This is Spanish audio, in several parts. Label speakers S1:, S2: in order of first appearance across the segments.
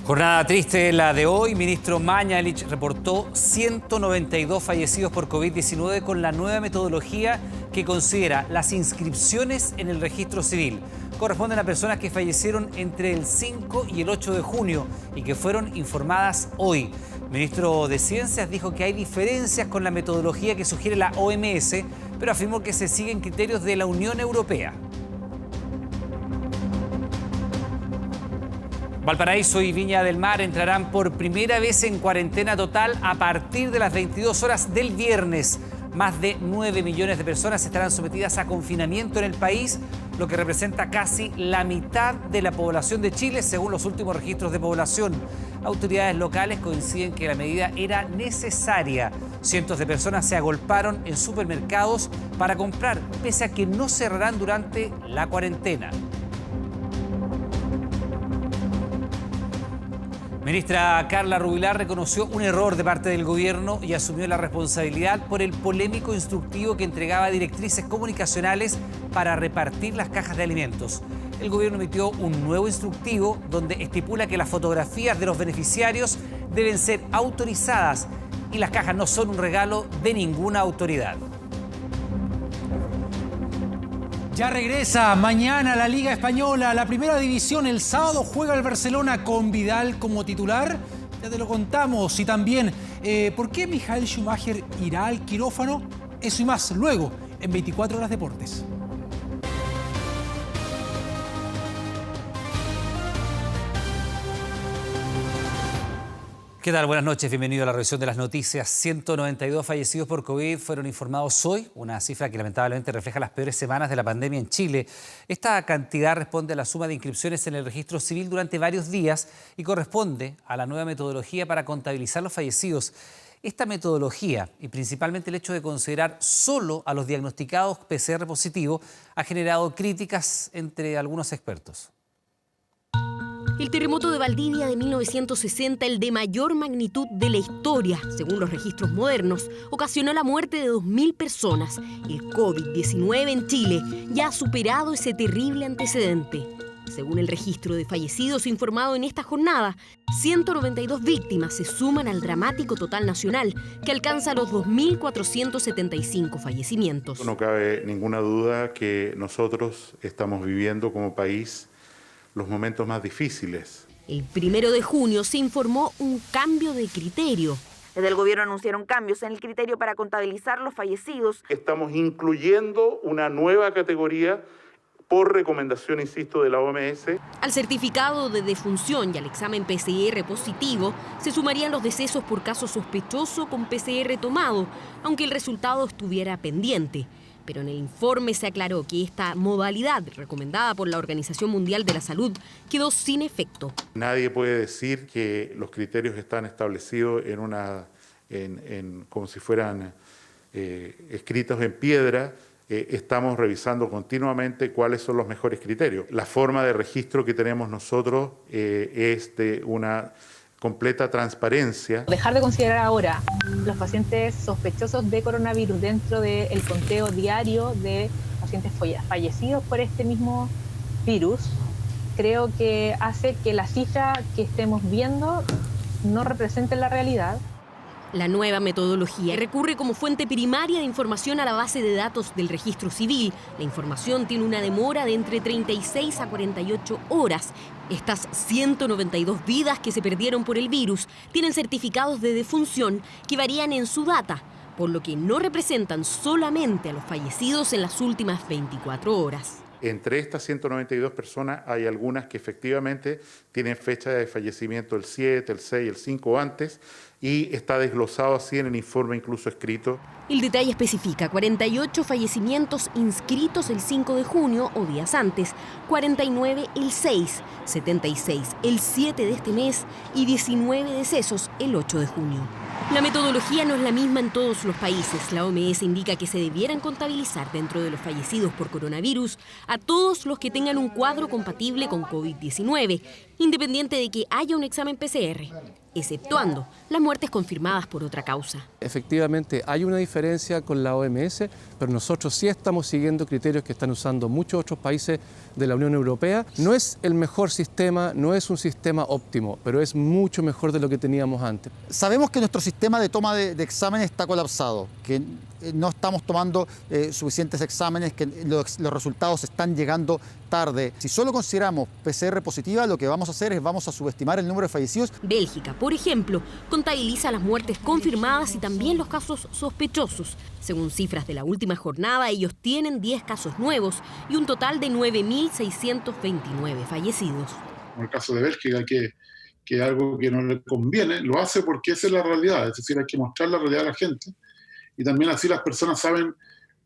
S1: Jornada triste la de hoy. Ministro Mañalich reportó 192 fallecidos por COVID-19 con la nueva metodología que considera las inscripciones en el registro civil. Corresponden a personas que fallecieron entre el 5 y el 8 de junio y que fueron informadas hoy. El ministro de Ciencias dijo que hay diferencias con la metodología que sugiere la OMS, pero afirmó que se siguen criterios de la Unión Europea. Valparaíso y Viña del Mar entrarán por primera vez en cuarentena total a partir de las 22 horas del viernes. Más de 9 millones de personas estarán sometidas a confinamiento en el país, lo que representa casi la mitad de la población de Chile, según los últimos registros de población. Autoridades locales coinciden que la medida era necesaria. Cientos de personas se agolparon en supermercados para comprar, pese a que no cerrarán durante la cuarentena. Ministra Carla Rubilar reconoció un error de parte del gobierno y asumió la responsabilidad por el polémico instructivo que entregaba directrices comunicacionales para repartir las cajas de alimentos. El gobierno emitió un nuevo instructivo donde estipula que las fotografías de los beneficiarios deben ser autorizadas y las cajas no son un regalo de ninguna autoridad.
S2: Ya regresa mañana la Liga Española, la primera división. El sábado juega el Barcelona con Vidal como titular. Ya te lo contamos. Y también, ¿por qué Michael Schumacher irá al quirófano? Eso y más luego en 24 Horas Deportes.
S1: ¿Qué tal? Buenas noches, bienvenido a la revisión de las noticias. 192 fallecidos por COVID fueron informados hoy, una cifra que lamentablemente refleja las peores semanas de la pandemia en Chile. Esta cantidad responde a la suma de inscripciones en el registro civil durante varios días y corresponde a la nueva metodología para contabilizar los fallecidos. Esta metodología, y principalmente el hecho de considerar solo a los diagnosticados PCR positivo, ha generado críticas entre algunos expertos.
S3: El terremoto de Valdivia de 1960, el de mayor magnitud de la historia, según los registros modernos, ocasionó la muerte de 2.000 personas. El COVID-19 en Chile ya ha superado ese terrible antecedente. Según el registro de fallecidos informado en esta jornada, 192 víctimas se suman al dramático total nacional, que alcanza los 2.475 fallecimientos.
S4: No cabe ninguna duda que nosotros estamos viviendo como país los momentos más difíciles.
S3: El 1 de junio se informó un cambio de criterio.
S5: Desde el gobierno anunciaron cambios en el criterio para contabilizar los fallecidos.
S4: Estamos incluyendo una nueva categoría por recomendación, insisto, de la OMS.
S3: Al certificado de defunción y al examen PCR positivo se sumarían los decesos por caso sospechoso con PCR tomado, aunque el resultado estuviera pendiente. Pero en el informe se aclaró que esta modalidad, recomendada por la Organización Mundial de la Salud, quedó sin efecto.
S4: Nadie puede decir que los criterios están establecidos como si fueran escritos en piedra. Estamos revisando continuamente cuáles son los mejores criterios. La forma de registro que tenemos nosotros es de una completa transparencia.
S6: Dejar de considerar ahora los pacientes sospechosos de coronavirus dentro del conteo diario de pacientes fallecidos por este mismo virus, creo que hace que la cifra que estemos viendo no represente la realidad.
S3: La nueva metodología recurre como fuente primaria de información a la base de datos del registro civil. La información tiene una demora de entre 36 a 48 horas. Estas 192 vidas que se perdieron por el virus tienen certificados de defunción que varían en su data, por lo que no representan solamente a los fallecidos en las últimas 24 horas.
S4: Entre estas 192 personas hay algunas que efectivamente tienen fecha de fallecimiento el 7, el 6, el 5 antes, y está desglosado así en el informe incluso escrito.
S3: El detalle especifica 48 fallecimientos inscritos el 5 de junio o días antes, 49 el 6, 76 el 7 de este mes y 19 decesos el 8 de junio. La metodología no es la misma en todos los países. La OMS indica que se debieran contabilizar dentro de los fallecidos por coronavirus a todos los que tengan un cuadro compatible con COVID-19, independiente de que haya un examen PCR. exceptuando las muertes confirmadas por otra causa.
S7: Efectivamente, hay una diferencia con la OMS, pero nosotros sí estamos siguiendo criterios que están usando muchos otros países de la Unión Europea. No es el mejor sistema, no es un sistema óptimo, pero es mucho mejor de lo que teníamos antes.
S8: Sabemos que nuestro sistema de toma de exámenes está colapsado, que no estamos tomando suficientes exámenes, que los resultados están llegando tarde. Si solo consideramos PCR positiva, lo que vamos a hacer es vamos a subestimar el número de fallecidos.
S3: Bélgica, por ejemplo, contabiliza las muertes confirmadas y también los casos sospechosos. Según cifras de la última jornada, ellos tienen 10 casos nuevos y un total de 9.629 fallecidos.
S9: En el caso de Bélgica, que es algo que no le conviene, lo hace porque esa es la realidad, es decir, hay que mostrar la realidad a la gente y también así las personas saben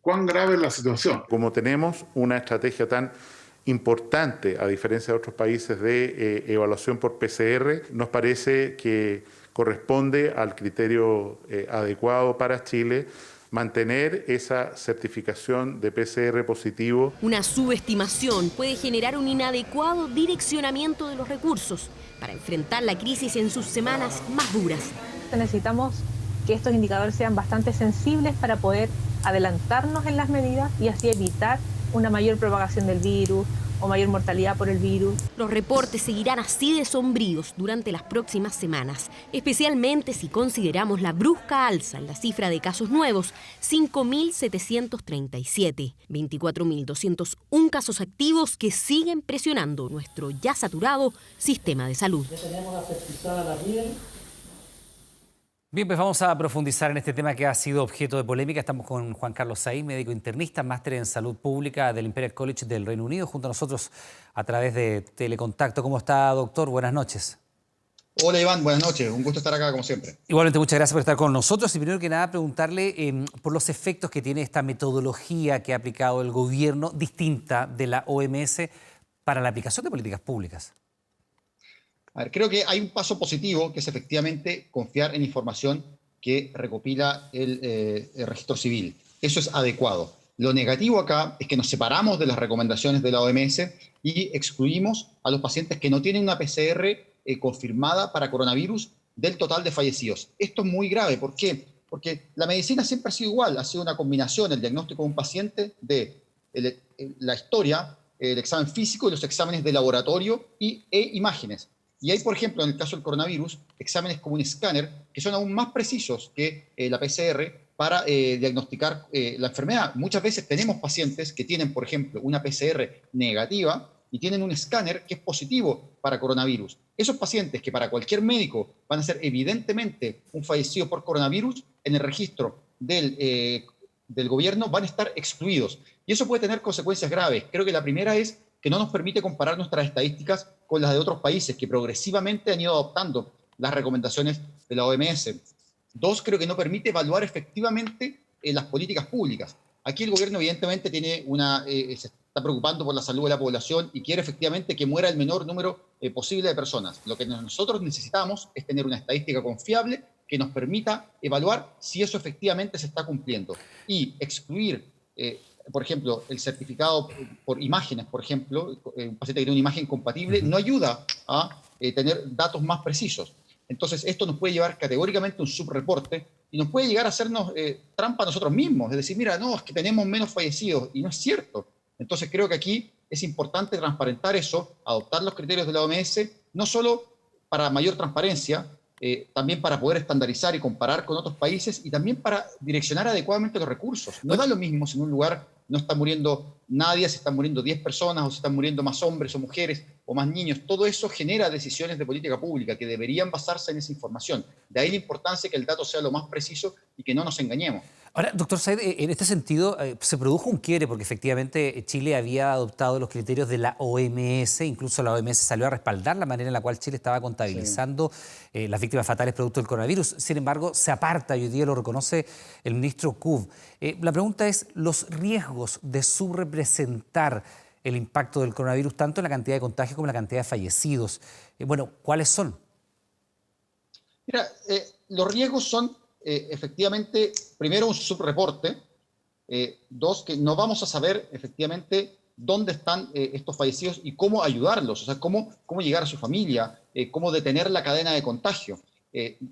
S9: cuán grave es la situación.
S4: Como tenemos una estrategia tan importante, a diferencia de otros países, de evaluación por PCR, nos parece que corresponde al criterio adecuado para Chile mantener esa certificación de PCR positivo.
S3: Una subestimación puede generar un inadecuado direccionamiento de los recursos para enfrentar la crisis en sus semanas más duras.
S6: Necesitamos que estos indicadores sean bastante sensibles para poder adelantarnos en las medidas y así evitar una mayor propagación del virus o mayor mortalidad por el virus.
S3: Los reportes seguirán así de sombríos durante las próximas semanas, especialmente si consideramos la brusca alza en la cifra de casos nuevos, 5.737, 24.201 casos activos que siguen presionando nuestro ya saturado sistema de salud.
S1: Bien, pues vamos a profundizar en este tema que ha sido objeto de polémica. Estamos con Juan Carlos Saín, médico internista, máster en salud pública del Imperial College del Reino Unido, junto a nosotros a través de telecontacto. ¿Cómo está, doctor? Buenas noches.
S10: Hola, Iván, buenas noches. Un gusto estar acá, como siempre.
S1: Igualmente, muchas gracias por estar con nosotros. Y primero que nada, preguntarle por los efectos que tiene esta metodología que ha aplicado el gobierno, distinta de la OMS, para la aplicación de políticas públicas.
S10: A ver, creo que hay un paso positivo, que es efectivamente confiar en información que recopila el registro civil. Eso es adecuado. Lo negativo acá es que nos separamos de las recomendaciones de la OMS y excluimos a los pacientes que no tienen una PCR confirmada para coronavirus del total de fallecidos. Esto es muy grave. ¿Por qué? Porque la medicina siempre ha sido igual, ha sido una combinación, el diagnóstico de un paciente, de la historia, el examen físico y los exámenes de laboratorio e imágenes. Y hay, por ejemplo, en el caso del coronavirus, exámenes como un escáner que son aún más precisos que la PCR para diagnosticar la enfermedad. Muchas veces tenemos pacientes que tienen, por ejemplo, una PCR negativa y tienen un escáner que es positivo para coronavirus. Esos pacientes que para cualquier médico van a ser evidentemente un fallecido por coronavirus, en el registro del gobierno van a estar excluidos. Y eso puede tener consecuencias graves. Creo que la primera es que no nos permite comparar nuestras estadísticas con las de otros países que progresivamente han ido adoptando las recomendaciones de la OMS. Dos, creo que no permite evaluar efectivamente las políticas públicas. Aquí el gobierno evidentemente tiene se está preocupando por la salud de la población y quiere efectivamente que muera el menor número posible de personas. Lo que nosotros necesitamos es tener una estadística confiable que nos permita evaluar si eso efectivamente se está cumpliendo. Y excluir por ejemplo, el certificado por imágenes, por ejemplo, un paciente que tiene una imagen compatible, no ayuda a tener datos más precisos. Entonces, esto nos puede llevar categóricamente a un subreporte y nos puede llegar a hacernos trampa a nosotros mismos. Es decir, mira, no, es que tenemos menos fallecidos, y no es cierto. Entonces, creo que aquí es importante transparentar eso, adoptar los criterios de la OMS, no solo para mayor transparencia, también para poder estandarizar y comparar con otros países y también para direccionar adecuadamente los recursos. No da lo mismo si en un lugar no está muriendo nadie, se están muriendo 10 personas o se están muriendo más hombres o mujeres o más niños. Todo eso genera decisiones de política pública que deberían basarse en esa información. De ahí la importancia que el dato sea lo más preciso y que no nos engañemos.
S1: Ahora, doctor Said, en este sentido se produjo un quiebre porque efectivamente Chile había adoptado los criterios de la OMS, incluso la OMS salió a respaldar la manera en la cual Chile estaba contabilizando las víctimas fatales producto del coronavirus. Sin embargo, se aparta y hoy día lo reconoce el ministro Cub. La pregunta es, los riesgos de subrepresentar el impacto del coronavirus tanto en la cantidad de contagios como en la cantidad de fallecidos. ¿Cuáles son?
S10: Mira, los riesgos son efectivamente, primero, un subreporte. Dos, que no vamos a saber efectivamente dónde están estos fallecidos y cómo ayudarlos, o sea, cómo llegar a su familia, cómo detener la cadena de contagio.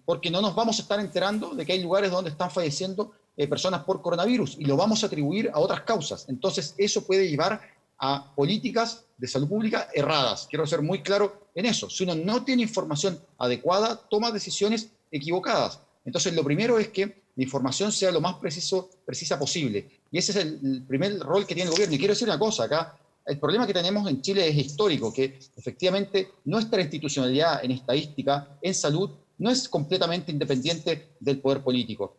S10: porque no nos vamos a estar enterando de que hay lugares donde están falleciendo personas por coronavirus y lo vamos a atribuir a otras causas. Entonces, eso puede llevar a políticas de salud pública erradas. Quiero ser muy claro en eso. Si uno no tiene información adecuada, toma decisiones equivocadas. Entonces, lo primero es que la información sea lo más precisa posible. Y ese es el primer rol que tiene el gobierno. Y quiero decir una cosa acá. El problema que tenemos en Chile es histórico, que efectivamente nuestra institucionalidad en estadística, en salud, no es completamente independiente del poder político.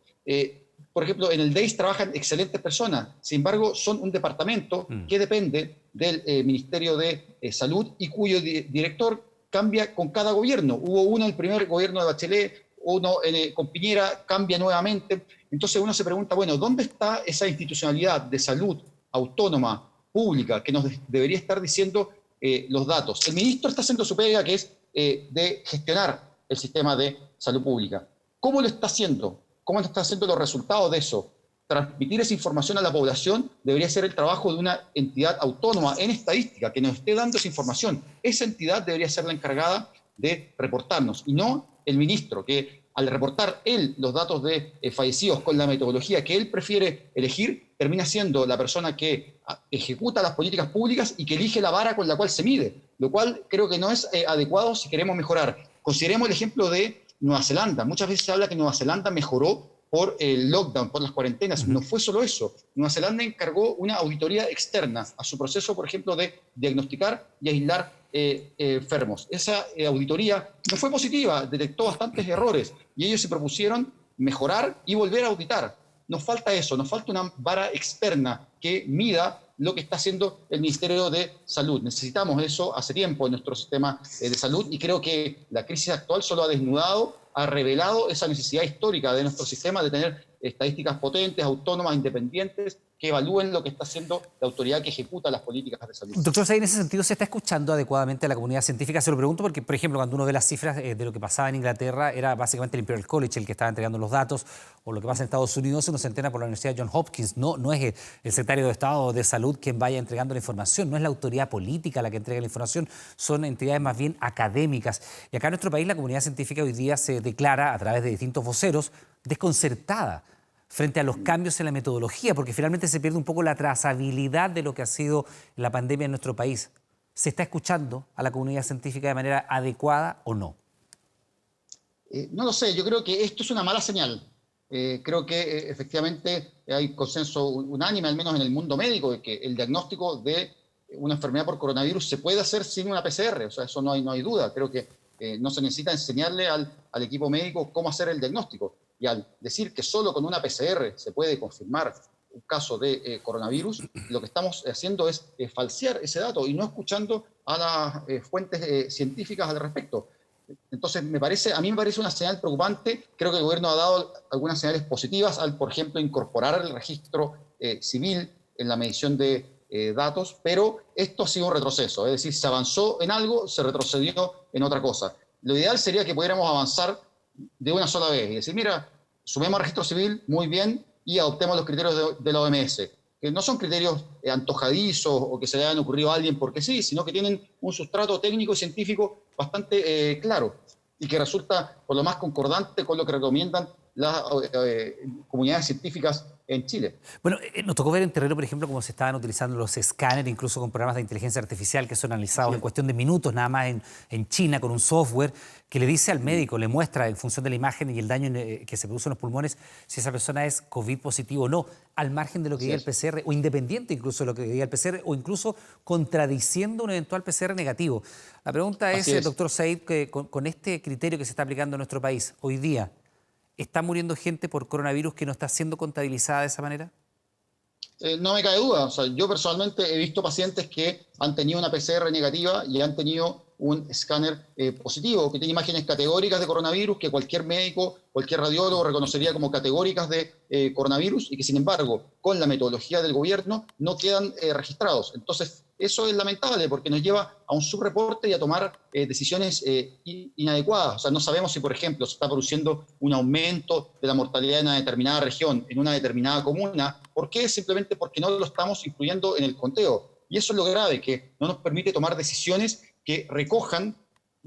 S10: Por ejemplo, en el DEIS trabajan excelentes personas, sin embargo, son un departamento que depende del Ministerio de Salud y cuyo director cambia con cada gobierno. Hubo uno en el primer gobierno de Bachelet, uno con Piñera, cambia nuevamente. Entonces uno se pregunta, bueno, ¿dónde está esa institucionalidad de salud autónoma, pública, que nos debería estar diciendo los datos? El ministro está haciendo su pega, que es de gestionar el sistema de salud pública. ¿Cómo lo está haciendo? ¿Cómo está haciendo los resultados de eso? Transmitir esa información a la población debería ser el trabajo de una entidad autónoma en estadística que nos esté dando esa información. Esa entidad debería ser la encargada de reportarnos y no el ministro, que al reportar él los datos de fallecidos con la metodología que él prefiere elegir, termina siendo la persona que ejecuta las políticas públicas y que elige la vara con la cual se mide, lo cual creo que no es adecuado si queremos mejorar. Consideremos el ejemplo de Nueva Zelanda. Muchas veces se habla que Nueva Zelanda mejoró por el lockdown, por las cuarentenas. No fue solo eso. Nueva Zelanda encargó una auditoría externa a su proceso, por ejemplo, de diagnosticar y aislar enfermos. Esa auditoría no fue positiva, detectó bastantes errores y ellos se propusieron mejorar y volver a auditar. Nos falta eso, nos falta una vara externa que mida lo que está haciendo el Ministerio de Salud. Necesitamos eso hace tiempo en nuestro sistema de salud y creo que la crisis actual solo ha desnudado, ha revelado esa necesidad histórica de nuestro sistema de tener estadísticas potentes, autónomas, independientes, que evalúen lo que está haciendo la autoridad que ejecuta las políticas de salud.
S1: Doctor Said, en ese sentido, ¿se está escuchando adecuadamente a la comunidad científica? Se lo pregunto porque, por ejemplo, cuando uno ve las cifras de lo que pasaba en Inglaterra, era básicamente el Imperial College el que estaba entregando los datos, o lo que pasa en Estados Unidos, uno se entera por la Universidad Johns Hopkins. No es el secretario de Estado de Salud quien vaya entregando la información, no es la autoridad política la que entrega la información, son entidades más bien académicas. Y acá en nuestro país la comunidad científica hoy día se declara, a través de distintos voceros, desconcertada frente a los cambios en la metodología, porque finalmente se pierde un poco la trazabilidad de lo que ha sido la pandemia en nuestro país. ¿Se está escuchando a la comunidad científica de manera adecuada o no?
S10: No lo sé, yo creo que esto es una mala señal. Creo que efectivamente hay consenso unánime, al menos en el mundo médico, de que el diagnóstico de una enfermedad por coronavirus se puede hacer sin una PCR, o sea, eso no hay duda. Creo que no se necesita enseñarle al equipo médico cómo hacer el diagnóstico. Y al decir que solo con una PCR se puede confirmar un caso de coronavirus, lo que estamos haciendo es falsear ese dato y no escuchando a las fuentes científicas al respecto. Entonces, a mí me parece una señal preocupante. Creo que el gobierno ha dado algunas señales positivas al, por ejemplo, incorporar el registro civil en la medición de datos, pero esto ha sido un retroceso. Es decir, se avanzó en algo, se retrocedió en otra cosa. Lo ideal sería que pudiéramos avanzar de una sola vez y decir, mira, sumemos al registro civil, muy bien, y adoptemos los criterios de la OMS, que no son criterios antojadizos o que se le hayan ocurrido a alguien porque sí, sino que tienen un sustrato técnico y científico bastante claro y que resulta por lo más concordante con lo que recomiendan las comunidades científicas en Chile.
S1: Bueno, nos tocó ver en terreno, por ejemplo, cómo se estaban utilizando los escáneres, incluso con programas de inteligencia artificial que son analizados en cuestión de minutos, nada más en China, con un software que le dice al médico, le muestra en función de la imagen y el daño que se produce en los pulmones, si esa persona es COVID positivo o no, al margen de lo que diga el PCR, o independiente incluso de lo que diga el PCR, o incluso contradiciendo un eventual PCR negativo. La pregunta es, doctor Said, que con este criterio que se está aplicando en nuestro país hoy día, ¿está muriendo gente por coronavirus que no está siendo contabilizada de esa manera?
S10: No me cabe duda. O sea, yo personalmente he visto pacientes que han tenido una PCR negativa y han tenido un escáner positivo, que tiene imágenes categóricas de coronavirus, que cualquier médico, cualquier radiólogo reconocería como categóricas de coronavirus y que, sin embargo, con la metodología del gobierno no quedan registrados. Entonces, eso es lamentable porque nos lleva a un subreporte y a tomar decisiones inadecuadas. O sea, no sabemos si, por ejemplo, se está produciendo un aumento de la mortalidad en una determinada región, en una determinada comuna. ¿Por qué? Simplemente porque no lo estamos incluyendo en el conteo. Y eso es lo grave, que no nos permite tomar decisiones que recojan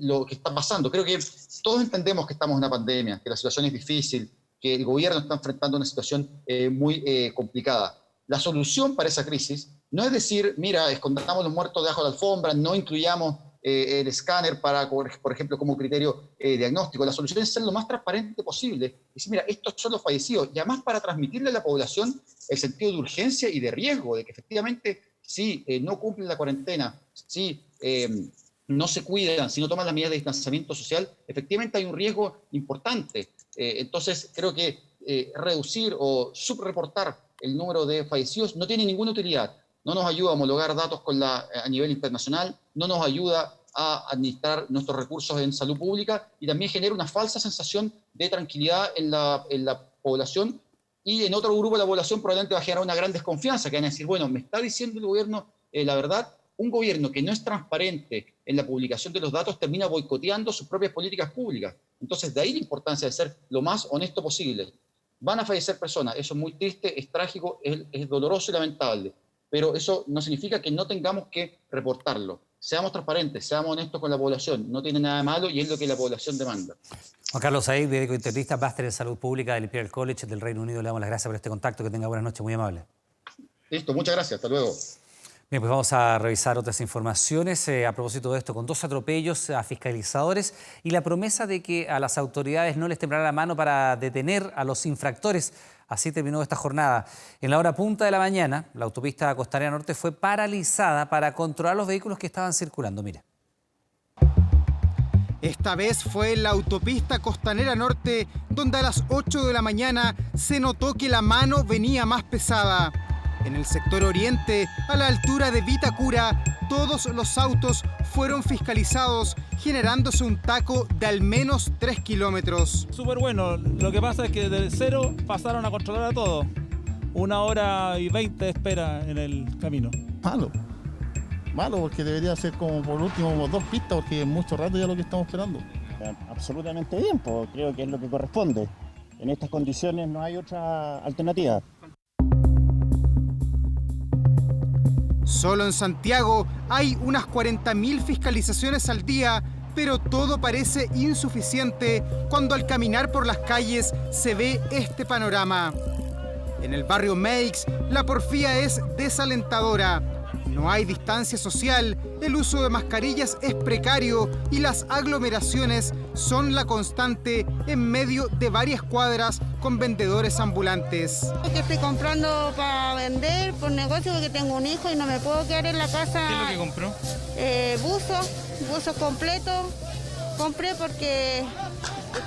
S10: lo que está pasando. Creo que todos entendemos que estamos en una pandemia, que la situación es difícil, que el gobierno está enfrentando una situación muy complicada. La solución para esa crisis no es decir, mira, escondamos los muertos debajo de la alfombra, no incluyamos el escáner para, por ejemplo, como criterio diagnóstico. La solución es ser lo más transparente posible. Decir, mira, estos son los fallecidos, y además para transmitirle a la población el sentido de urgencia y de riesgo, de que efectivamente si no cumplen la cuarentena, si no se cuidan, si no toman las medidas de distanciamiento social, efectivamente hay un riesgo importante. Entonces creo que reducir o subreportar el número de fallecidos no tiene ninguna utilidad. No nos ayuda a homologar datos a nivel internacional, no nos ayuda a administrar nuestros recursos en salud pública, y también genera una falsa sensación de tranquilidad en la población, y en otro grupo de la población probablemente va a generar una gran desconfianza, que van a decir, bueno, me está diciendo el gobierno la verdad. Un gobierno que no es transparente en la publicación de los datos termina boicoteando sus propias políticas públicas. Entonces, de ahí la importancia de ser lo más honesto posible. Van a fallecer personas, eso es muy triste, es trágico, es doloroso y lamentable, pero eso no significa que no tengamos que reportarlo. Seamos transparentes, seamos honestos con la población, no tiene nada de malo y es lo que la población demanda.
S1: Juan Carlos Said, médico internista, máster en salud pública del Imperial College del Reino Unido, le damos las gracias por este contacto, que tenga buenas noches, muy amable.
S10: Listo, muchas gracias, hasta luego.
S1: Bien, pues vamos a revisar otras informaciones a propósito de esto, con 2 atropellos a fiscalizadores y la promesa de que a las autoridades no les temblará la mano para detener a los infractores. Así terminó esta jornada. En la hora punta de la mañana, la autopista Costanera Norte fue paralizada para controlar los vehículos que estaban circulando. Mira.
S11: Esta vez fue en la autopista Costanera Norte, donde a las 8 de la mañana se notó que la mano venía más pesada. En el sector oriente, a la altura de Vitacura, todos los autos fueron fiscalizados, generándose un taco de al menos 3 kilómetros.
S12: Súper bueno, lo que pasa es que de cero pasaron a controlar a todos. 1 hora y 20 de espera en el camino.
S13: Malo, porque debería ser como por último 2 pistas, porque es mucho rato ya lo que estamos esperando.
S14: Absolutamente bien, pues creo que es lo que corresponde. En estas condiciones no hay otra alternativa.
S11: Solo en Santiago hay unas 40.000 fiscalizaciones al día, pero todo parece insuficiente cuando al caminar por las calles se ve este panorama. En el barrio Meix, la porfía es desalentadora. No hay distancia social, el uso de mascarillas es precario y las aglomeraciones son la constante en medio de varias cuadras con vendedores ambulantes.
S15: Estoy comprando para vender por negocio porque tengo un hijo y no me puedo quedar en la casa.
S12: ¿Qué es lo que compró?
S15: Buzos completos. Compré porque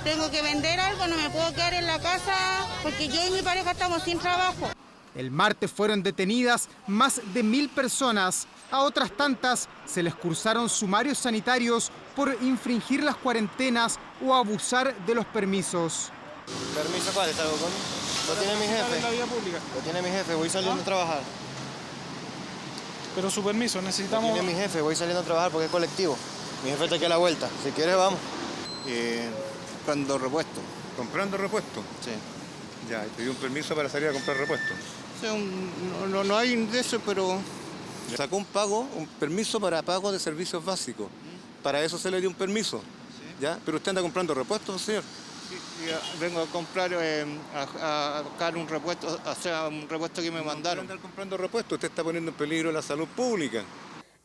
S15: tengo que vender algo, no me puedo quedar en la casa porque yo y mi pareja estamos sin trabajo.
S11: El martes fueron detenidas más de 1000 personas. A otras tantas se les cursaron sumarios sanitarios por infringir las cuarentenas o abusar de los permisos.
S16: ¿Permiso cuál? ¿Está con? Lo tiene mi jefe.
S12: La vía pública.
S16: Lo tiene mi jefe, voy saliendo a trabajar.
S12: Pero su permiso, necesitamos...
S16: Lo tiene mi jefe, voy saliendo a trabajar porque es colectivo. Mi jefe está aquí a la vuelta. Si quieres, vamos.
S17: Comprando repuesto. ¿Comprando repuesto?
S16: Sí.
S17: Ya, ¿te dio un permiso para salir a comprar repuesto?
S16: Sí, no hay de eso, pero...
S17: Sacó un permiso para pago de servicios básicos. Para eso se le dio un permiso. ¿Sí? ¿Ya? ¿Pero usted anda comprando repuestos, señor?
S16: Sí, vengo a comprar, a buscar un repuesto, un repuesto que me mandaron.
S17: No andar comprando repuestos, usted está poniendo en peligro la salud pública.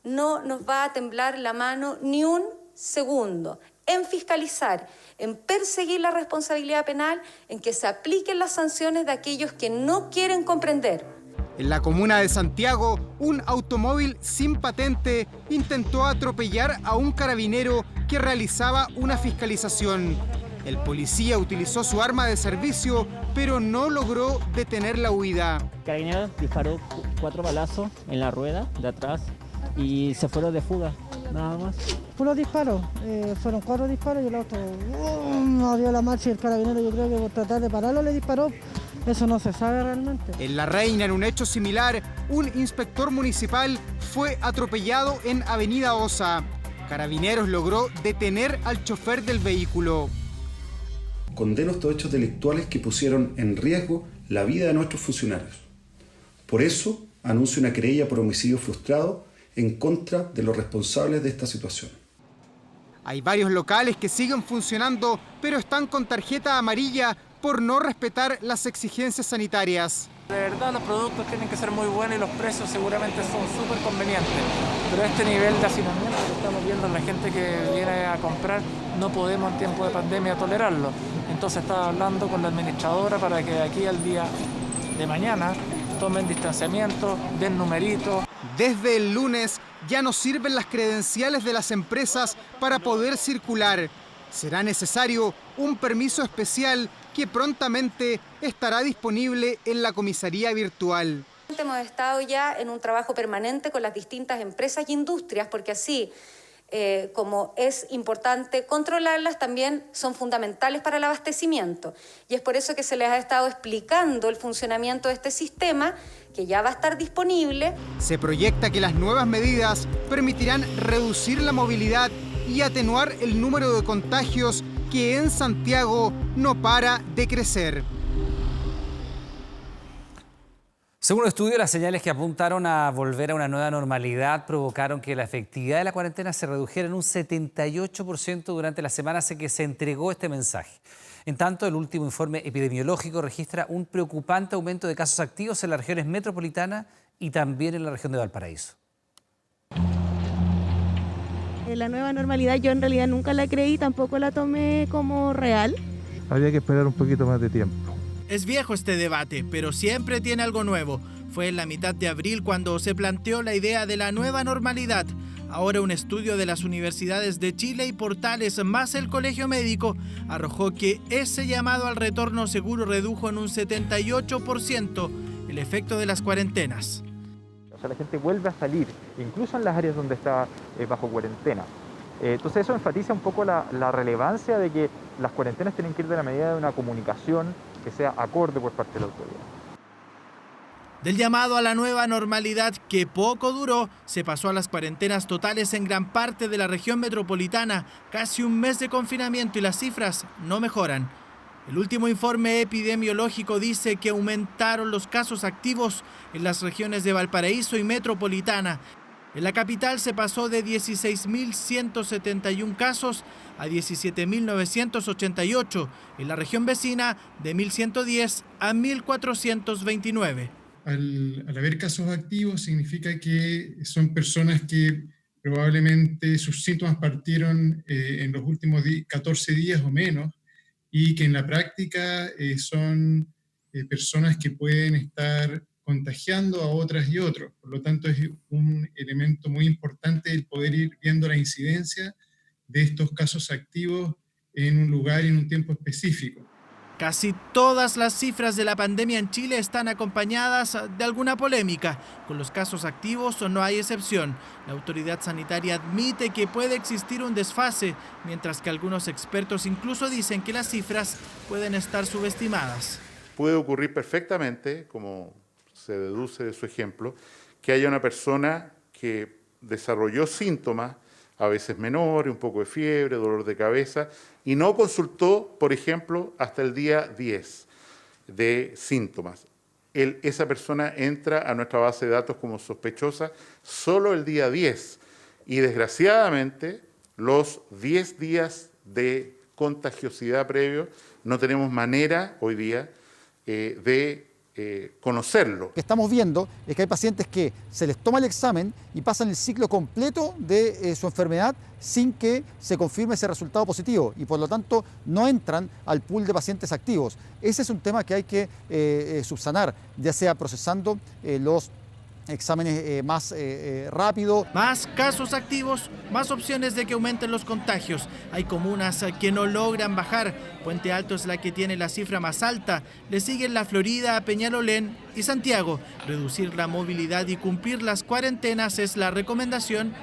S18: No nos va a temblar la mano ni un segundo en fiscalizar, en perseguir la responsabilidad penal, en que se apliquen las sanciones de aquellos que no quieren comprender.
S11: En la comuna de Santiago, un automóvil sin patente intentó atropellar a un carabinero que realizaba una fiscalización. El policía utilizó su arma de servicio, pero no logró detener la huida.
S19: El carabinero disparó 4 balazos en la rueda de atrás y se fueron de fuga, nada más.
S20: Fueron disparos, fueron 4 disparos y el auto no dio la marcha y el carabinero, yo creo que por tratar de pararlo le disparó. Eso no se sabe realmente.
S11: En La Reina, en un hecho similar, un inspector municipal fue atropellado en Avenida Osa. Carabineros logró detener al chofer del vehículo.
S21: Condeno estos hechos delictuales que pusieron en riesgo la vida de nuestros funcionarios. Por eso anuncio una querella por homicidio frustrado en contra de los responsables de esta situación.
S11: Hay varios locales que siguen funcionando, pero están con tarjeta amarilla por no respetar las exigencias sanitarias.
S2: De verdad los productos tienen que ser muy buenos y los precios seguramente son súper convenientes, pero este nivel de hacinamiento que estamos viendo en la gente que viene a comprar no podemos en tiempo de pandemia tolerarlo. Entonces estaba hablando con la administradora para que de aquí al día de mañana tomen distanciamiento, den numeritos.
S11: Desde el lunes ya no sirven las credenciales de las empresas para poder circular. Será necesario un permiso especial que prontamente estará disponible en la comisaría virtual.
S18: Hemos estado ya en un trabajo permanente con las distintas empresas y industrias, porque así como es importante controlarlas, también son fundamentales para el abastecimiento. Y es por eso que se les ha estado explicando el funcionamiento de este sistema, que ya va a estar disponible.
S11: Se proyecta que las nuevas medidas permitirán reducir la movilidad y atenuar el número de contagios que en Santiago no para de crecer.
S1: Según un estudio, las señales que apuntaron a volver a una nueva normalidad provocaron que la efectividad de la cuarentena se redujera en un 78% durante la semana en que se entregó este mensaje. En tanto, el último informe epidemiológico registra un preocupante aumento de casos activos en las regiones metropolitanas y también en la región de Valparaíso.
S22: La nueva normalidad yo en realidad nunca la creí, tampoco la tomé como real.
S23: Habría que esperar un poquito más de tiempo.
S24: Es viejo este debate, pero siempre tiene algo nuevo. Fue en la mitad de abril cuando se planteó la idea de la nueva normalidad. Ahora un estudio de las universidades de Chile y Portales más el Colegio Médico arrojó que ese llamado al retorno seguro redujo en un 78% el efecto de las cuarentenas.
S25: O sea, la gente vuelve a salir, incluso en las áreas donde está bajo cuarentena. Entonces eso enfatiza un poco la relevancia de que las cuarentenas tienen que ir de la medida de una comunicación que sea acorde por parte de la autoridad.
S24: Del llamado a la nueva normalidad, que poco duró, se pasó a las cuarentenas totales en gran parte de la región metropolitana, casi un mes de confinamiento y las cifras no mejoran. El último informe epidemiológico dice que aumentaron los casos activos en las regiones de Valparaíso y Metropolitana. En la capital se pasó de 16.171 casos a 17.988. En la región vecina, de 1.110 a 1.429.
S26: Al haber casos activos significa que son personas que probablemente sus síntomas partieron en los últimos 14 días o menos y que en la práctica son personas que pueden estar contagiando a otras y otros. Por lo tanto, es un elemento muy importante el poder ir viendo la incidencia de estos casos activos en un lugar y en un tiempo específico.
S24: Casi todas las cifras de la pandemia en Chile están acompañadas de alguna polémica. Con los casos activos no hay excepción. La autoridad sanitaria admite que puede existir un desfase, mientras que algunos expertos incluso dicen que las cifras pueden estar subestimadas.
S4: Puede ocurrir perfectamente, como se deduce de su ejemplo, que haya una persona que desarrolló síntomas, a veces menores, un poco de fiebre, dolor de cabeza, y no consultó, por ejemplo, hasta el día 10 de síntomas. Esa persona entra a nuestra base de datos como sospechosa solo el día 10, y desgraciadamente los 10 días de contagiosidad previo no tenemos manera hoy día de conocerlo.
S8: Lo que estamos viendo es que hay pacientes que se les toma el examen y pasan el ciclo completo de su enfermedad sin que se confirme ese resultado positivo y por lo tanto no entran al pool de pacientes activos. Ese es un tema que hay que subsanar, ya sea procesando los exámenes más rápido.
S24: Más casos activos, más opciones de que aumenten los contagios. Hay comunas que no logran bajar. Puente Alto es la que tiene la cifra más alta. Le siguen La Florida, Peñalolén y Santiago. Reducir la movilidad y cumplir las cuarentenas es la recomendación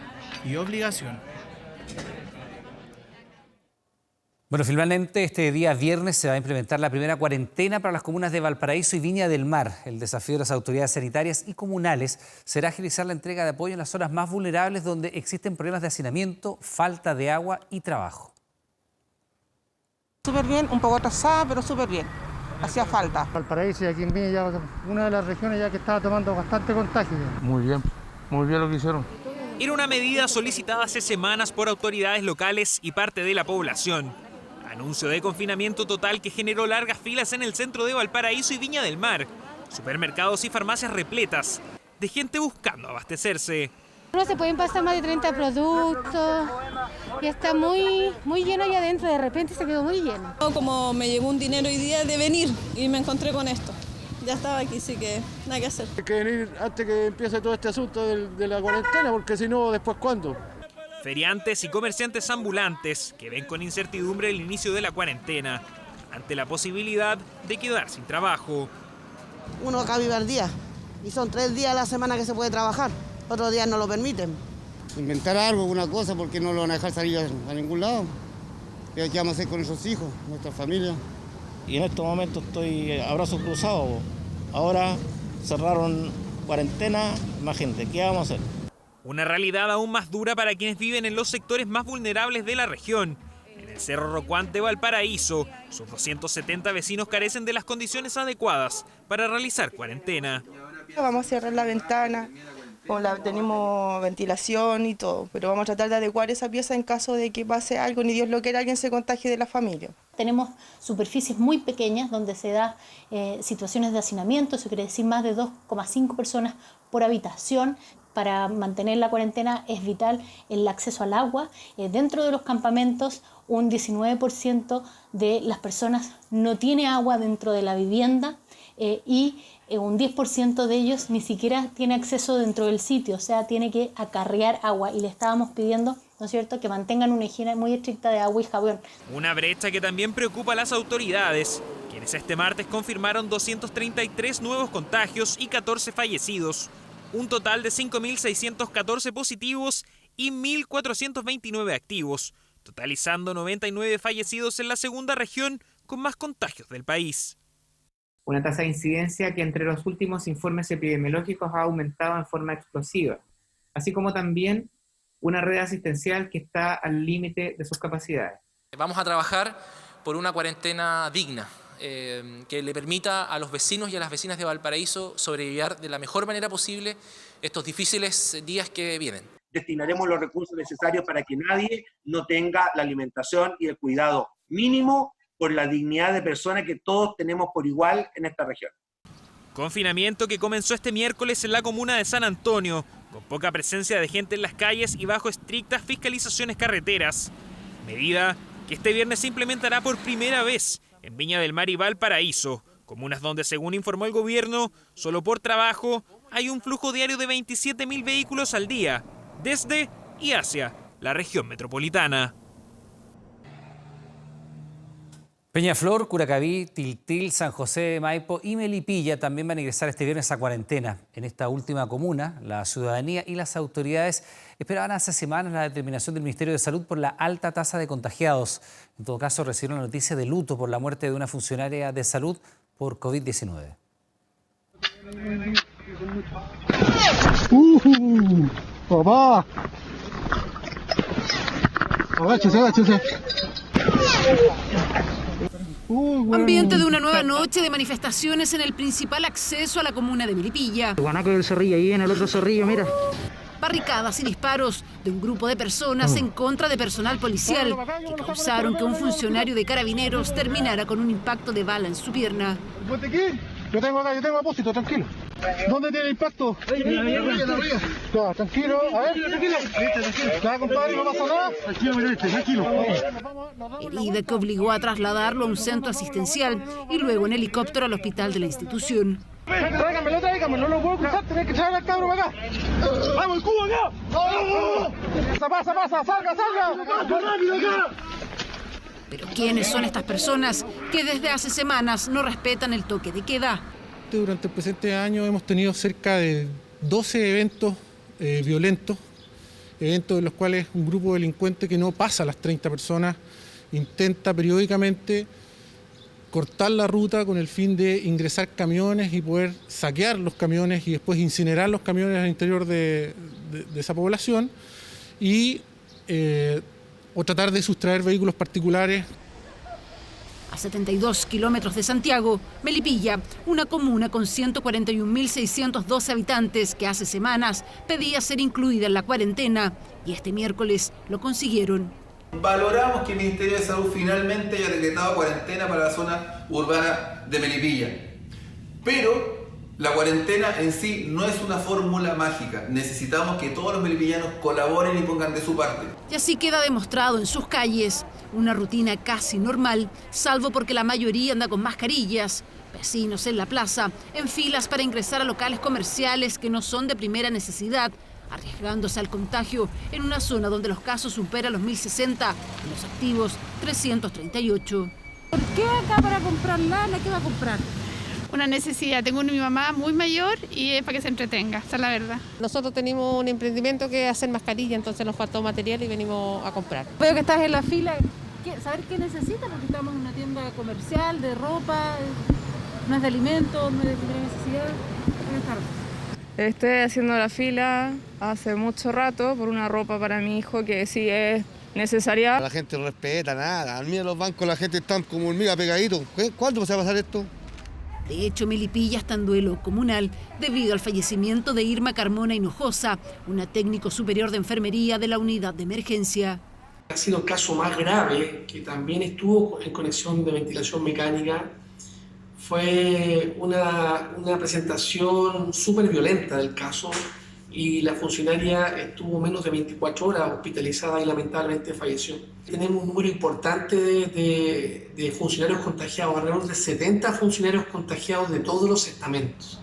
S24: y obligación.
S1: Bueno, finalmente este día viernes se va a implementar la primera cuarentena para las comunas de Valparaíso y Viña del Mar. El desafío de las autoridades sanitarias y comunales será agilizar la entrega de apoyo en las zonas más vulnerables donde existen problemas de hacinamiento, falta de agua y trabajo.
S27: Súper bien, un poco atrasada, pero súper bien. Hacía falta.
S13: Valparaíso y aquí en Viña ya una de las regiones ya que estaba tomando bastante contagio.
S23: Muy bien lo que hicieron.
S3: Era una medida solicitada hace semanas por autoridades locales y parte de la población. Anuncio de confinamiento total que generó largas filas en el centro de Valparaíso y Viña del Mar. Supermercados y farmacias repletas de gente buscando abastecerse.
S5: No se pueden pasar más de 30 productos y está muy lleno allá adentro, de repente se quedó muy lleno.
S6: Como me llegó un dinero hoy día de venir y me encontré con esto. Ya estaba aquí, así que nada que hacer.
S7: Hay que venir antes que empiece todo este asunto de la cuarentena, porque si no, ¿después cuándo?
S3: Feriantes y comerciantes ambulantes que ven con incertidumbre el inicio de la cuarentena ante la posibilidad de quedar sin trabajo.
S27: Uno acá vive al día y son 3 días a la semana que se puede trabajar, otros días no lo permiten.
S9: Inventar algo, alguna cosa, porque no lo van a dejar salir a ningún lado. ¿Qué vamos a hacer con nuestros hijos, nuestra familia?
S10: Y en estos momentos estoy a brazos cruzados. Ahora cerraron cuarentena, más gente, ¿qué vamos a hacer?
S3: Una realidad aún más dura para quienes viven en los sectores más vulnerables de la región. En el Cerro Rocuant de Valparaíso, sus 270 vecinos carecen de las condiciones adecuadas para realizar cuarentena.
S6: Vamos a cerrar la ventana, tenemos ventilación y todo, pero vamos a tratar de adecuar esa pieza en caso de que pase algo, ni Dios lo quiera, alguien se contagie de la familia.
S14: Tenemos superficies muy pequeñas donde se da situaciones de hacinamiento, eso quiere decir más de 2,5 personas por habitación. Para mantener la cuarentena es vital el acceso al agua. Dentro de los campamentos, un 19% de las personas no tiene agua dentro de la vivienda y un 10% de ellos ni siquiera tiene acceso dentro del sitio, o sea, tiene que acarrear agua. Y le estábamos pidiendo, ¿no es cierto?, que mantengan una higiene muy estricta de agua y jabón.
S3: Una brecha que también preocupa a las autoridades, quienes este martes confirmaron 233 nuevos contagios y 14 fallecidos. Un total de 5.614 positivos y 1.429 activos, totalizando 99 fallecidos en la segunda región con más contagios del país.
S28: Una tasa de incidencia que entre los últimos informes epidemiológicos ha aumentado en forma explosiva, así como también una red asistencial que está al límite de sus capacidades.
S29: Vamos a trabajar por una cuarentena digna, que le permita a los vecinos y a las vecinas de Valparaíso sobrevivir de la mejor manera posible estos difíciles días que vienen.
S30: Destinaremos los recursos necesarios para que nadie no tenga la alimentación y el cuidado mínimo por la dignidad de persona que todos tenemos por igual en esta región.
S3: Confinamiento que comenzó este miércoles en la comuna de San Antonio, con poca presencia de gente en las calles y bajo estrictas fiscalizaciones carreteras. Medida que este viernes se implementará por primera vez en Viña del Mar y Valparaíso, comunas donde, según informó el gobierno, solo por trabajo hay un flujo diario de 27.000 vehículos al día, desde y hacia la región metropolitana.
S1: Peñaflor, Curacaví, Tiltil, San José de Maipo y Melipilla también van a ingresar este viernes a cuarentena. En esta última comuna, la ciudadanía y las autoridades esperaban hace semanas la determinación del Ministerio de Salud por la alta tasa de contagiados. En todo caso, recibieron la noticia de luto por la muerte de una funcionaria de salud por COVID-19.
S7: ¡Papá! Agáchese, agáchese.
S31: Ambiente de una nueva noche de manifestaciones en el principal acceso a la comuna de Melipilla.
S32: Guanaco del Zorrillo, ahí en el otro Zorrillo, mira.
S31: Barricadas y disparos de un grupo de personas en contra de personal policial que causaron que un funcionario de Carabineros terminara con un impacto de bala en su pierna.
S7: Yo tengo apósito, tranquilo. ¿Dónde tiene el impacto? Ya, tranquilo, a ver, tranquilo. Ya, compadre, no pasa nada. Tranquilo.
S31: Herida que obligó a trasladarlo a un centro asistencial y luego en helicóptero al hospital de la institución.
S7: Tráigamelo, no lo puedo cruzar, tenés que traer al cabro para acá. ¡Vamos, el cubo acá! ¡Pasa, salga! ¡Rápido acá!
S31: Pero ¿quiénes son estas personas que desde hace semanas no respetan el toque de queda?
S7: Durante el presente año hemos tenido cerca de 12 eventos violentos, eventos en los cuales un grupo delincuente que no pasa a las 30 personas intenta periódicamente cortar la ruta con el fin de ingresar camiones y poder saquear los camiones y después incinerar los camiones al interior de esa población o tratar de sustraer vehículos particulares.
S31: A 72 kilómetros de Santiago, Melipilla, una comuna con 141.612 habitantes que hace semanas pedía ser incluida en la cuarentena y este miércoles lo consiguieron.
S2: Valoramos que el Ministerio de Salud finalmente haya decretado cuarentena para la zona urbana de Melipilla, pero la cuarentena en sí no es una fórmula mágica. Necesitamos que todos los melipillanos colaboren y pongan de su parte.
S31: Y así queda demostrado en sus calles una rutina casi normal, salvo porque la mayoría anda con mascarillas, vecinos en la plaza, en filas para ingresar a locales comerciales que no son de primera necesidad, arriesgándose al contagio en una zona donde los casos superan los 1.060 y los activos 338.
S11: ¿Por qué acá para comprar lana? ¿Qué va a comprar?
S12: Una necesidad. Tengo mi mamá muy mayor y es para que se entretenga, esa es la verdad.
S11: Nosotros tenemos un emprendimiento que hacer mascarilla, entonces nos faltó material y venimos a comprar. Veo que estás en la fila. ¿Saber qué necesitas? Porque estamos en una tienda comercial de ropa, no es de alimentos, no es de primera necesidad.
S12: Estoy haciendo la fila hace mucho rato por una ropa para mi hijo que sí es necesaria.
S9: La gente no respeta nada. Al mío los bancos la gente está como hormiga pegadito. ¿Cuándo se va a pasar esto?
S31: De hecho, Melipilla está en duelo comunal debido al fallecimiento de Irma Carmona Hinojosa, una técnico superior de enfermería de la unidad de emergencia.
S15: Ha sido el caso más grave, que también estuvo en conexión de ventilación mecánica. Fue una presentación súper violenta del caso y la funcionaria estuvo menos de 24 horas hospitalizada y lamentablemente falleció. Tenemos un número importante de funcionarios contagiados, alrededor de 70 funcionarios contagiados de todos los estamentos.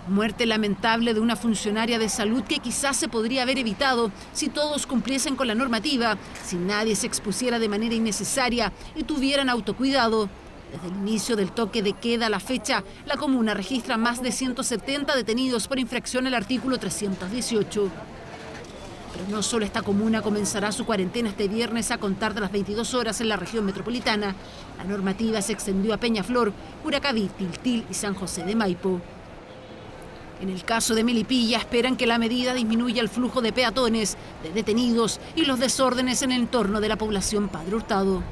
S31: Muerte lamentable de una funcionaria de salud que quizás se podría haber evitado si todos cumpliesen con la normativa, si nadie se expusiera de manera innecesaria y tuvieran autocuidado. Desde el inicio del toque de queda a la fecha, la comuna registra más de 170 detenidos por infracción al artículo 318. Pero no solo esta comuna comenzará su cuarentena este viernes a contar de las 22 horas en la región metropolitana. La normativa se extendió a Peñaflor, Curacaví, Tiltil y San José de Maipo. En el caso de Melipilla, esperan que la medida disminuya el flujo de peatones, de detenidos y los desórdenes en el entorno de la población Padre Hurtado.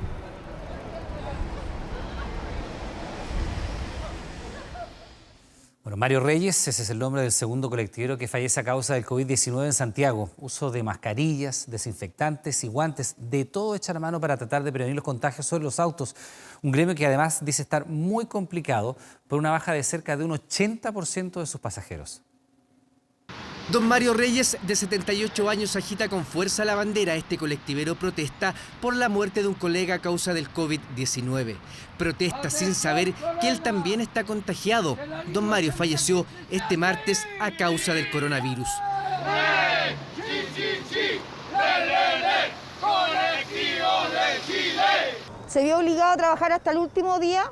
S1: Bueno, Mario Reyes, ese es el nombre del segundo colectivero que fallece a causa del COVID-19 en Santiago. Uso de mascarillas, desinfectantes y guantes, de todo echar a mano para tratar de prevenir los contagios sobre los autos. Un gremio que además dice estar muy complicado por una baja de cerca de un 80% de sus pasajeros.
S16: Don Mario Reyes, de 78 años, agita con fuerza la bandera. Este colectivero protesta por la muerte de un colega a causa del COVID-19. Protesta sin saber que él también está contagiado. Don Mario falleció este martes a causa del coronavirus.
S17: Se vio obligado a trabajar hasta el último día,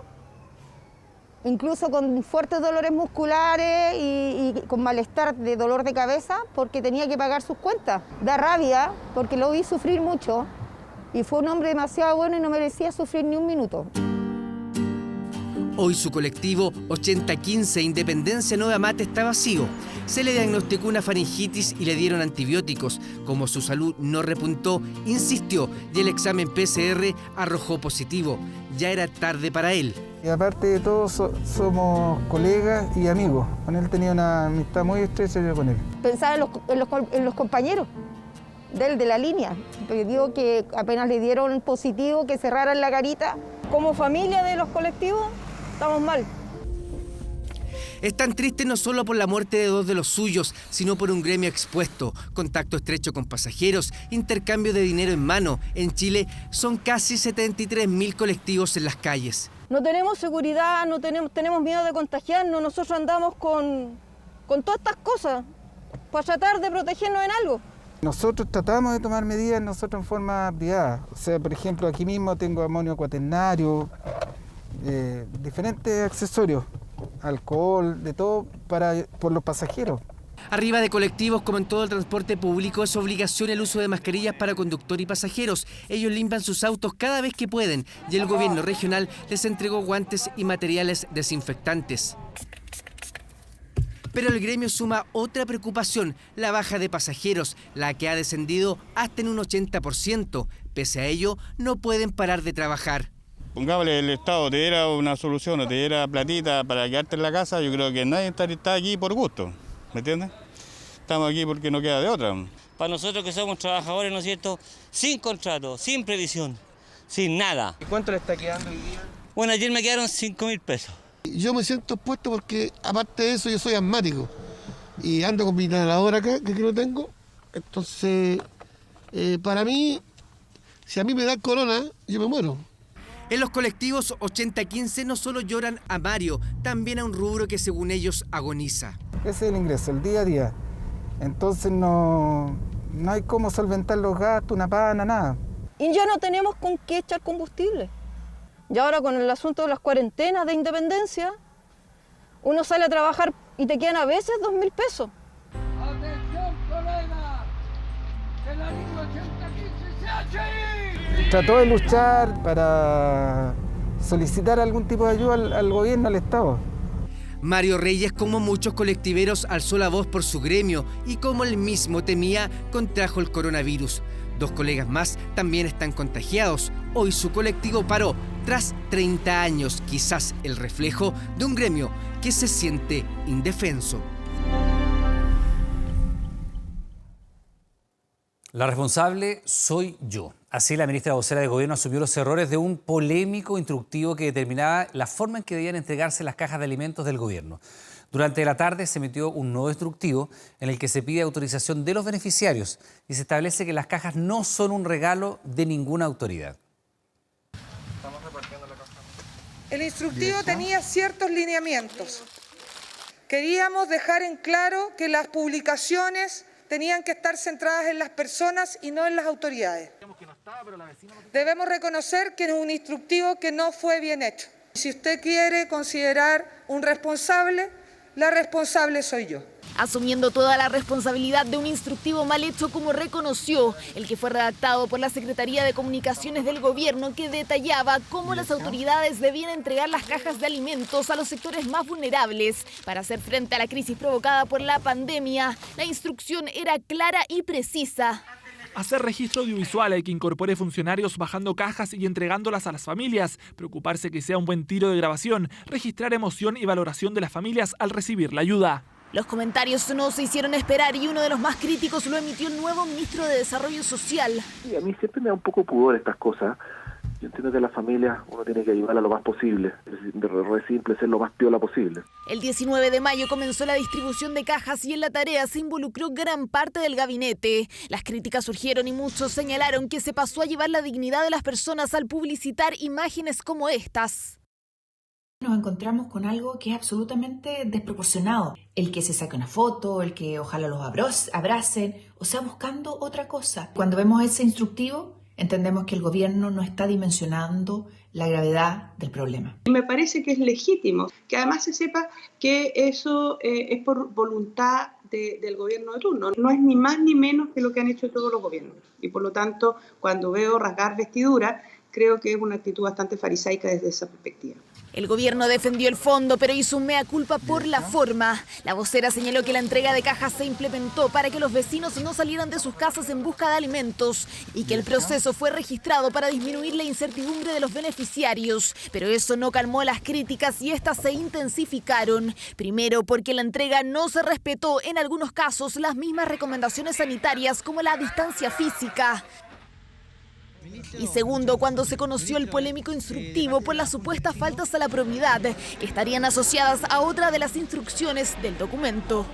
S17: incluso con fuertes dolores musculares y con malestar de dolor de cabeza porque tenía que pagar sus cuentas. Da rabia porque lo vi sufrir mucho y fue un hombre demasiado bueno y no merecía sufrir ni un minuto.
S16: Hoy su colectivo 8015 Independencia Nueva Mate está vacío. Se le diagnosticó una faringitis y le dieron antibióticos. Como su salud no repuntó, insistió y el examen PCR arrojó positivo. Ya era tarde para él.
S23: Y aparte de todo, somos colegas y amigos. Con él tenía una amistad muy estrecha yo con él.
S17: Pensaba en los compañeros de la línea. Pidió que apenas le dieron positivo, que cerraran la carita. Como familia de los colectivos, estamos mal.
S16: Están tristes no solo por la muerte de dos de los suyos, sino por un gremio expuesto, contacto estrecho con pasajeros, intercambio de dinero en mano. En Chile son casi 73.000 colectivos en las calles.
S17: No tenemos seguridad, tenemos miedo de contagiarnos, nosotros andamos con todas estas cosas para tratar de protegernos en algo.
S23: Nosotros tratamos de tomar medidas nosotros en forma privada. O sea, por ejemplo, aquí mismo tengo amonio cuaternario, diferentes accesorios, alcohol, de todo por los pasajeros.
S16: Arriba de colectivos, como en todo el transporte público, es obligación el uso de mascarillas para conductor y pasajeros. Ellos limpian sus autos cada vez que pueden y el gobierno regional les entregó guantes y materiales desinfectantes. Pero el gremio suma otra preocupación, la baja de pasajeros, la que ha descendido hasta en un 80%. Pese a ello, no pueden parar de trabajar.
S4: pongámosle, el Estado te diera una solución o te diera platita para quedarte en la casa, yo creo que nadie está aquí por gusto, ¿me entiendes? Estamos aquí porque no queda de otra.
S5: Para nosotros que somos trabajadores, ¿no es cierto?, sin contrato, sin previsión, sin nada.
S8: ¿Y cuánto le está quedando hoy día?
S5: Bueno, ayer me quedaron 5.000 pesos.
S13: Yo me siento expuesto porque, aparte de eso, yo soy asmático y ando con mi inhalador acá, que no tengo. Entonces, para mí, si a mí me da corona, yo me muero.
S16: En los colectivos 8015 no solo lloran a Mario, también a un rubro que según ellos agoniza.
S23: Ese es el ingreso, el día a día. Entonces no hay cómo solventar los gastos, una pana, nada.
S17: Y ya no tenemos con qué echar combustible. Y ahora con el asunto de las cuarentenas de independencia, uno sale a trabajar y te quedan a veces 2.000 pesos.
S18: ¡Atención, colega! ¡Que la línea 8015 se ha hecho!
S23: Trató de luchar para solicitar algún tipo de ayuda al gobierno, al Estado.
S16: Mario Reyes, como muchos colectiveros, alzó la voz por su gremio y como él mismo temía, contrajo el coronavirus. 2 colegas más también están contagiados. Hoy su colectivo paró tras 30 años, quizás el reflejo de un gremio que se siente indefenso.
S1: La responsable soy yo. Así la ministra vocera de Gobierno asumió los errores de un polémico instructivo que determinaba la forma en que debían entregarse las cajas de alimentos del Gobierno. Durante la tarde se emitió un nuevo instructivo en el que se pide autorización de los beneficiarios y se establece que las cajas no son un regalo de ninguna autoridad.
S19: El instructivo tenía ciertos lineamientos. Queríamos dejar en claro que las publicaciones tenían que estar centradas en las personas y no en las autoridades. Debemos reconocer que es un instructivo que no fue bien hecho. Si usted quiere considerar un responsable, la responsable soy yo.
S20: Asumiendo toda la responsabilidad de un instructivo mal hecho, como reconoció el que fue redactado por la Secretaría de Comunicaciones del Gobierno, que detallaba cómo las autoridades debían entregar las cajas de alimentos a los sectores más vulnerables para hacer frente a la crisis provocada por la pandemia. La instrucción era clara y precisa.
S3: Hacer registro audiovisual que incorpore funcionarios bajando cajas y entregándolas a las familias, preocuparse que sea un buen tiro de grabación, registrar emoción y valoración de las familias al recibir la ayuda.
S20: Los comentarios no se hicieron esperar y uno de los más críticos lo emitió el nuevo ministro de Desarrollo Social.
S21: Sí, a mí siempre me da un poco pudor estas cosas. Yo entiendo que a las familias uno tiene que ayudarla lo más posible, de re simple, ser lo más piola posible.
S20: El 19 de mayo comenzó la distribución de cajas y en la tarea se involucró gran parte del gabinete. Las críticas surgieron y muchos señalaron que se pasó a llevar la dignidad de las personas al publicitar imágenes como estas.
S22: Nos encontramos con algo que es absolutamente desproporcionado. El que se saque una foto, el que ojalá los abracen, o sea, buscando otra cosa. Cuando vemos ese instructivo, entendemos que el gobierno no está dimensionando la gravedad del problema.
S24: Me parece que es legítimo que además se sepa que eso es por voluntad del gobierno de turno. No es ni más ni menos que lo que han hecho todos los gobiernos. Y por lo tanto, cuando veo rasgar vestidura, creo que es una actitud bastante farisaica desde esa perspectiva.
S20: El gobierno defendió el fondo, pero hizo un mea culpa por la forma. La vocera señaló que la entrega de cajas se implementó para que los vecinos no salieran de sus casas en busca de alimentos y que el proceso fue registrado para disminuir la incertidumbre de los beneficiarios. Pero eso no calmó las críticas y estas se intensificaron. Primero, porque la entrega no se respetó en algunos casos las mismas recomendaciones sanitarias como la distancia física. Y segundo, cuando se conoció el polémico instructivo por las supuestas faltas a la probidad, que estarían asociadas a otra de las instrucciones del documento.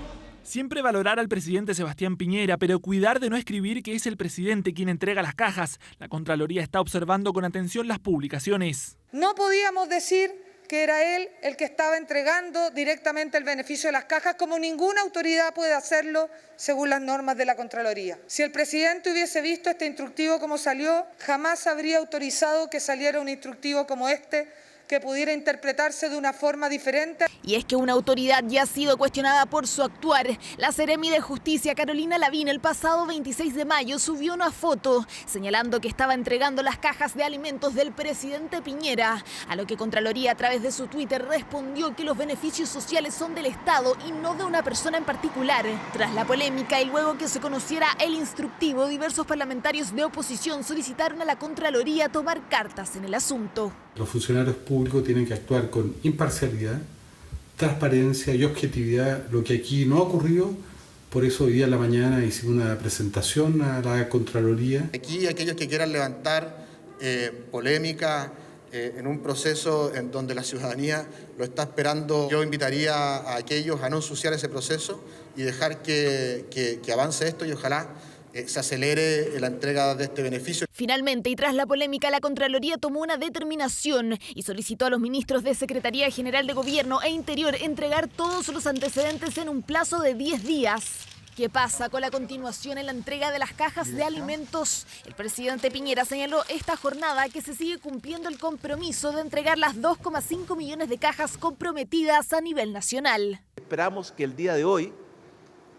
S3: Siempre valorar al presidente Sebastián Piñera, pero cuidar de no escribir que es el presidente quien entrega las cajas. La Contraloría está observando con atención las publicaciones.
S19: No podíamos decir que era él el que estaba entregando directamente el beneficio de las cajas, como ninguna autoridad puede hacerlo según las normas de la Contraloría. Si el presidente hubiese visto este instructivo como salió, jamás habría autorizado que saliera un instructivo como este, que pudiera interpretarse de una forma diferente.
S20: Y es que una autoridad ya ha sido cuestionada por su actuar. La Seremi de Justicia, Carolina Lavín, el pasado 26 de mayo subió una foto señalando que estaba entregando las cajas de alimentos del presidente Piñera, a lo que Contraloría a través de su Twitter respondió que los beneficios sociales son del Estado y no de una persona en particular. Tras la polémica y luego que se conociera el instructivo, diversos parlamentarios de oposición solicitaron a la Contraloría tomar cartas en el asunto.
S6: Los funcionarios públicos tienen que actuar con imparcialidad, transparencia y objetividad, lo que aquí no ha ocurrido. Por eso hoy día en la mañana hicimos una presentación a la Contraloría.
S7: Aquí aquellos que quieran levantar polémica en un proceso en donde la ciudadanía lo está esperando, yo invitaría a aquellos a no ensuciar ese proceso y dejar que avance esto y ojalá se acelere la entrega de este beneficio.
S20: Finalmente, y tras la polémica, la Contraloría tomó una determinación y solicitó a los ministros de Secretaría General de Gobierno e Interior entregar todos los antecedentes en un plazo de 10 días. ¿Qué pasa con la continuación en la entrega de las cajas de alimentos? El presidente Piñera señaló esta jornada que se sigue cumpliendo el compromiso de entregar las 2,5 millones de cajas comprometidas a nivel nacional.
S8: Esperamos que el día de hoy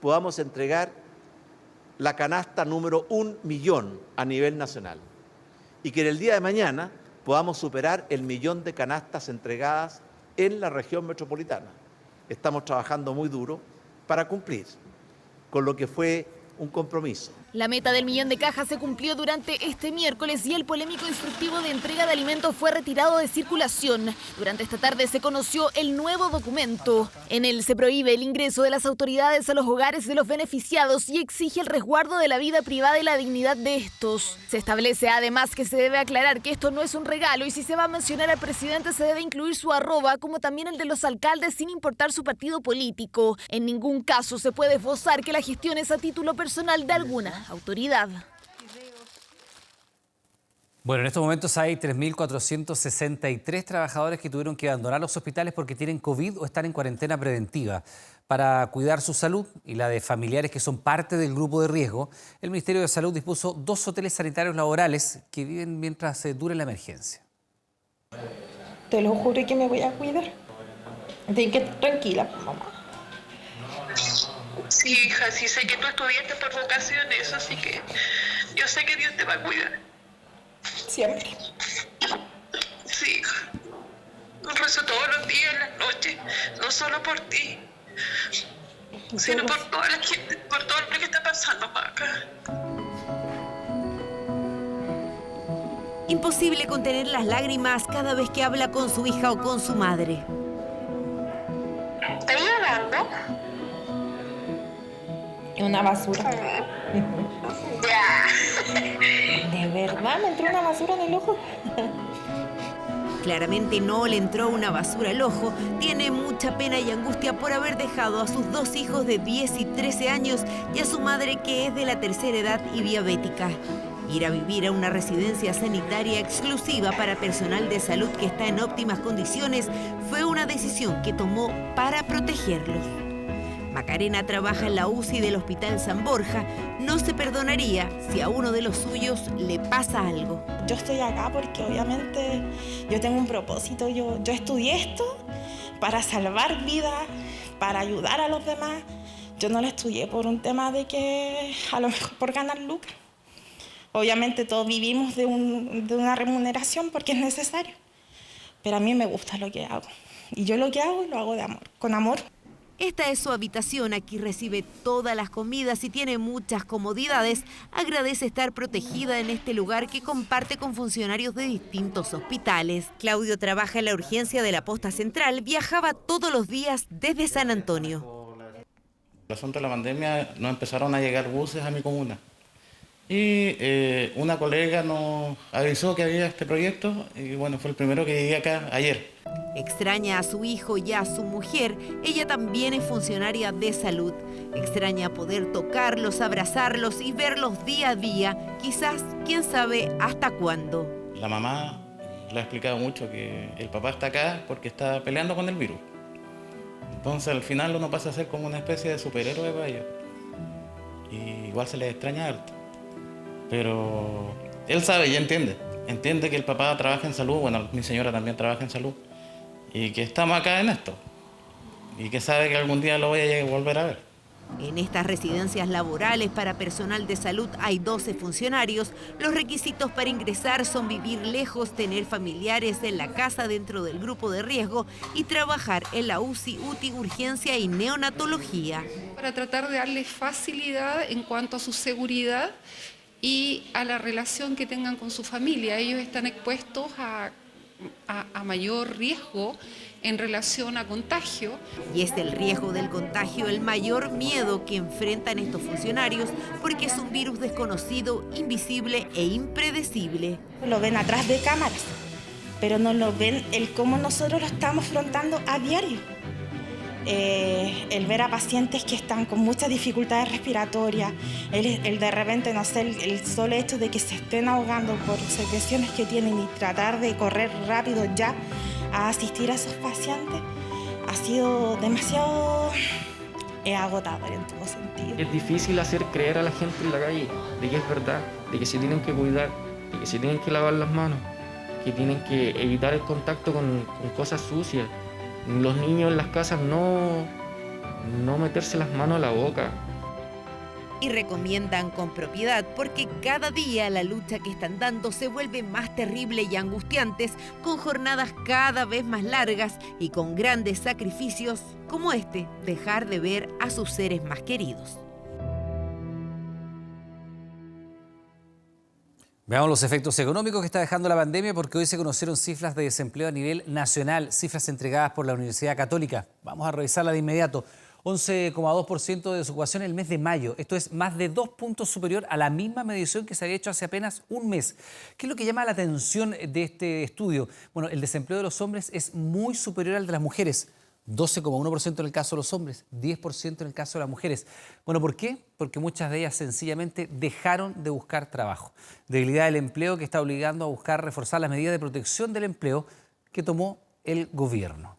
S8: podamos entregar la canasta número 1 millón a nivel nacional y que en el día de mañana podamos superar el 1 millón de canastas entregadas en la región metropolitana. Estamos trabajando muy duro para cumplir con lo que fue un compromiso.
S20: La meta del 1 millón de cajas se cumplió durante este miércoles y el polémico instructivo de entrega de alimentos fue retirado de circulación. Durante esta tarde se conoció el nuevo documento. En él se prohíbe el ingreso de las autoridades a los hogares de los beneficiados y exige el resguardo de la vida privada y la dignidad de estos. Se establece además que se debe aclarar que esto no es un regalo y si se va a mencionar al presidente se debe incluir su arroba, como también el de los alcaldes sin importar su partido político. En ningún caso se puede esbozar que la gestión es a título personal de alguna autoridad.
S1: Bueno, en estos momentos hay 3.463 trabajadores que tuvieron que abandonar los hospitales porque tienen COVID o están en cuarentena preventiva. Para cuidar su salud y la de familiares que son parte del grupo de riesgo, el Ministerio de Salud dispuso 2 hoteles sanitarios laborales que viven mientras dure la emergencia.
S10: Te lo juro que me voy a cuidar. Ten que estar tranquila, mamá.
S31: Sí, hija, sí sé que tú estudiaste por vocación eso, así que yo sé que Dios te va a cuidar.
S10: Siempre.
S31: Sí, hija. Rezo todos los días, en las noches, no solo por ti, sino por toda la gente, por todo lo que está pasando acá.
S14: Imposible contener las lágrimas cada vez que habla con su hija o con su madre.
S31: ¿Estás llorando?
S10: Una basura.
S31: Ya.
S10: ¿De verdad me entró una basura en el ojo?
S14: Claramente no le entró una basura al ojo. Tiene mucha pena y angustia por haber dejado a sus 2 hijos de 10 y 13 años y a su madre que es de la tercera edad y diabética. Ir a vivir a una residencia sanitaria exclusiva para personal de salud que está en óptimas condiciones fue una decisión que tomó para protegerlos. Macarena trabaja en la UCI del Hospital San Borja. No se perdonaría si a uno de los suyos le pasa algo.
S10: Yo estoy acá porque obviamente yo tengo un propósito. Yo estudié esto para salvar vidas, para ayudar a los demás. Yo no lo estudié por un tema de que a lo mejor por ganar lucas. Obviamente todos vivimos de una remuneración porque es necesario. Pero a mí me gusta lo que hago. Y yo lo que hago lo hago de amor, con amor.
S14: Esta es su habitación, aquí recibe todas las comidas y tiene muchas comodidades. Agradece estar protegida en este lugar que comparte con funcionarios de distintos hospitales. Claudio trabaja en la urgencia de la Posta Central, viajaba todos los días desde San Antonio.
S25: El asunto de la pandemia nos empezaron a llegar buses a mi comuna. Y una colega nos avisó que había este proyecto y bueno, fue el primero que llegué acá ayer.
S14: Extraña a su hijo y a su mujer. Ella también es funcionaria de salud. Extraña poder tocarlos, abrazarlos y verlos día a día. Quizás, quién sabe, hasta cuándo.
S25: La mamá le ha explicado mucho que el papá está acá porque está peleando con el virus. Entonces al final uno pasa a ser como una especie de superhéroe para ellos. Y igual se les extraña harto. Pero él sabe y entiende. Entiende que el papá trabaja en salud, bueno, mi señora también trabaja en salud. Y que estamos acá en esto. Y que sabe que algún día lo voy a volver a ver.
S14: En estas residencias laborales para personal de salud hay 12 funcionarios. Los requisitos para ingresar son vivir lejos, tener familiares en la casa dentro del grupo de riesgo y trabajar en la UCI, UTI, urgencia y neonatología.
S26: Para tratar de darles facilidad en cuanto a su seguridad y a la relación que tengan con su familia. Ellos están expuestos a a mayor riesgo en relación a contagio.
S14: Y es el riesgo del contagio el mayor miedo que enfrentan estos funcionarios porque es un virus desconocido, invisible e impredecible.
S10: Lo ven atrás de cámaras, pero no lo ven el cómo nosotros lo estamos afrontando a diario. El ver a pacientes que están con muchas dificultades respiratorias, el de repente, no sé, el solo hecho de que se estén ahogando por secreciones que tienen y tratar de correr rápido ya a asistir a esos pacientes ha sido demasiado agotador en todo sentido.
S2: Es difícil hacer creer a la gente en la calle de que es verdad, de que se tienen que cuidar, de que se tienen que lavar las manos, que tienen que evitar el contacto con cosas sucias. Los niños en las casas no meterse las manos a la boca.
S14: Y recomiendan con propiedad porque cada día la lucha que están dando se vuelve más terrible y angustiantes, con jornadas cada vez más largas y con grandes sacrificios como dejar de ver a sus seres más queridos.
S1: Veamos los efectos económicos que está dejando la pandemia, porque hoy se conocieron cifras de desempleo a nivel nacional, cifras entregadas por la Universidad Católica. Vamos a revisarla de inmediato. 11,2% de desocupación en el mes de mayo. Esto es más de 2 puntos superior a la misma medición que se había hecho hace apenas un mes. ¿Qué es lo que llama la atención de este estudio? Bueno, el desempleo de los hombres es muy superior al de las mujeres. 12,1% en el caso de los hombres, 10% en el caso de las mujeres. Bueno, ¿por qué? Porque muchas de ellas sencillamente dejaron de buscar trabajo. Debilidad del empleo que está obligando a buscar reforzar las medidas de protección del empleo que tomó el gobierno.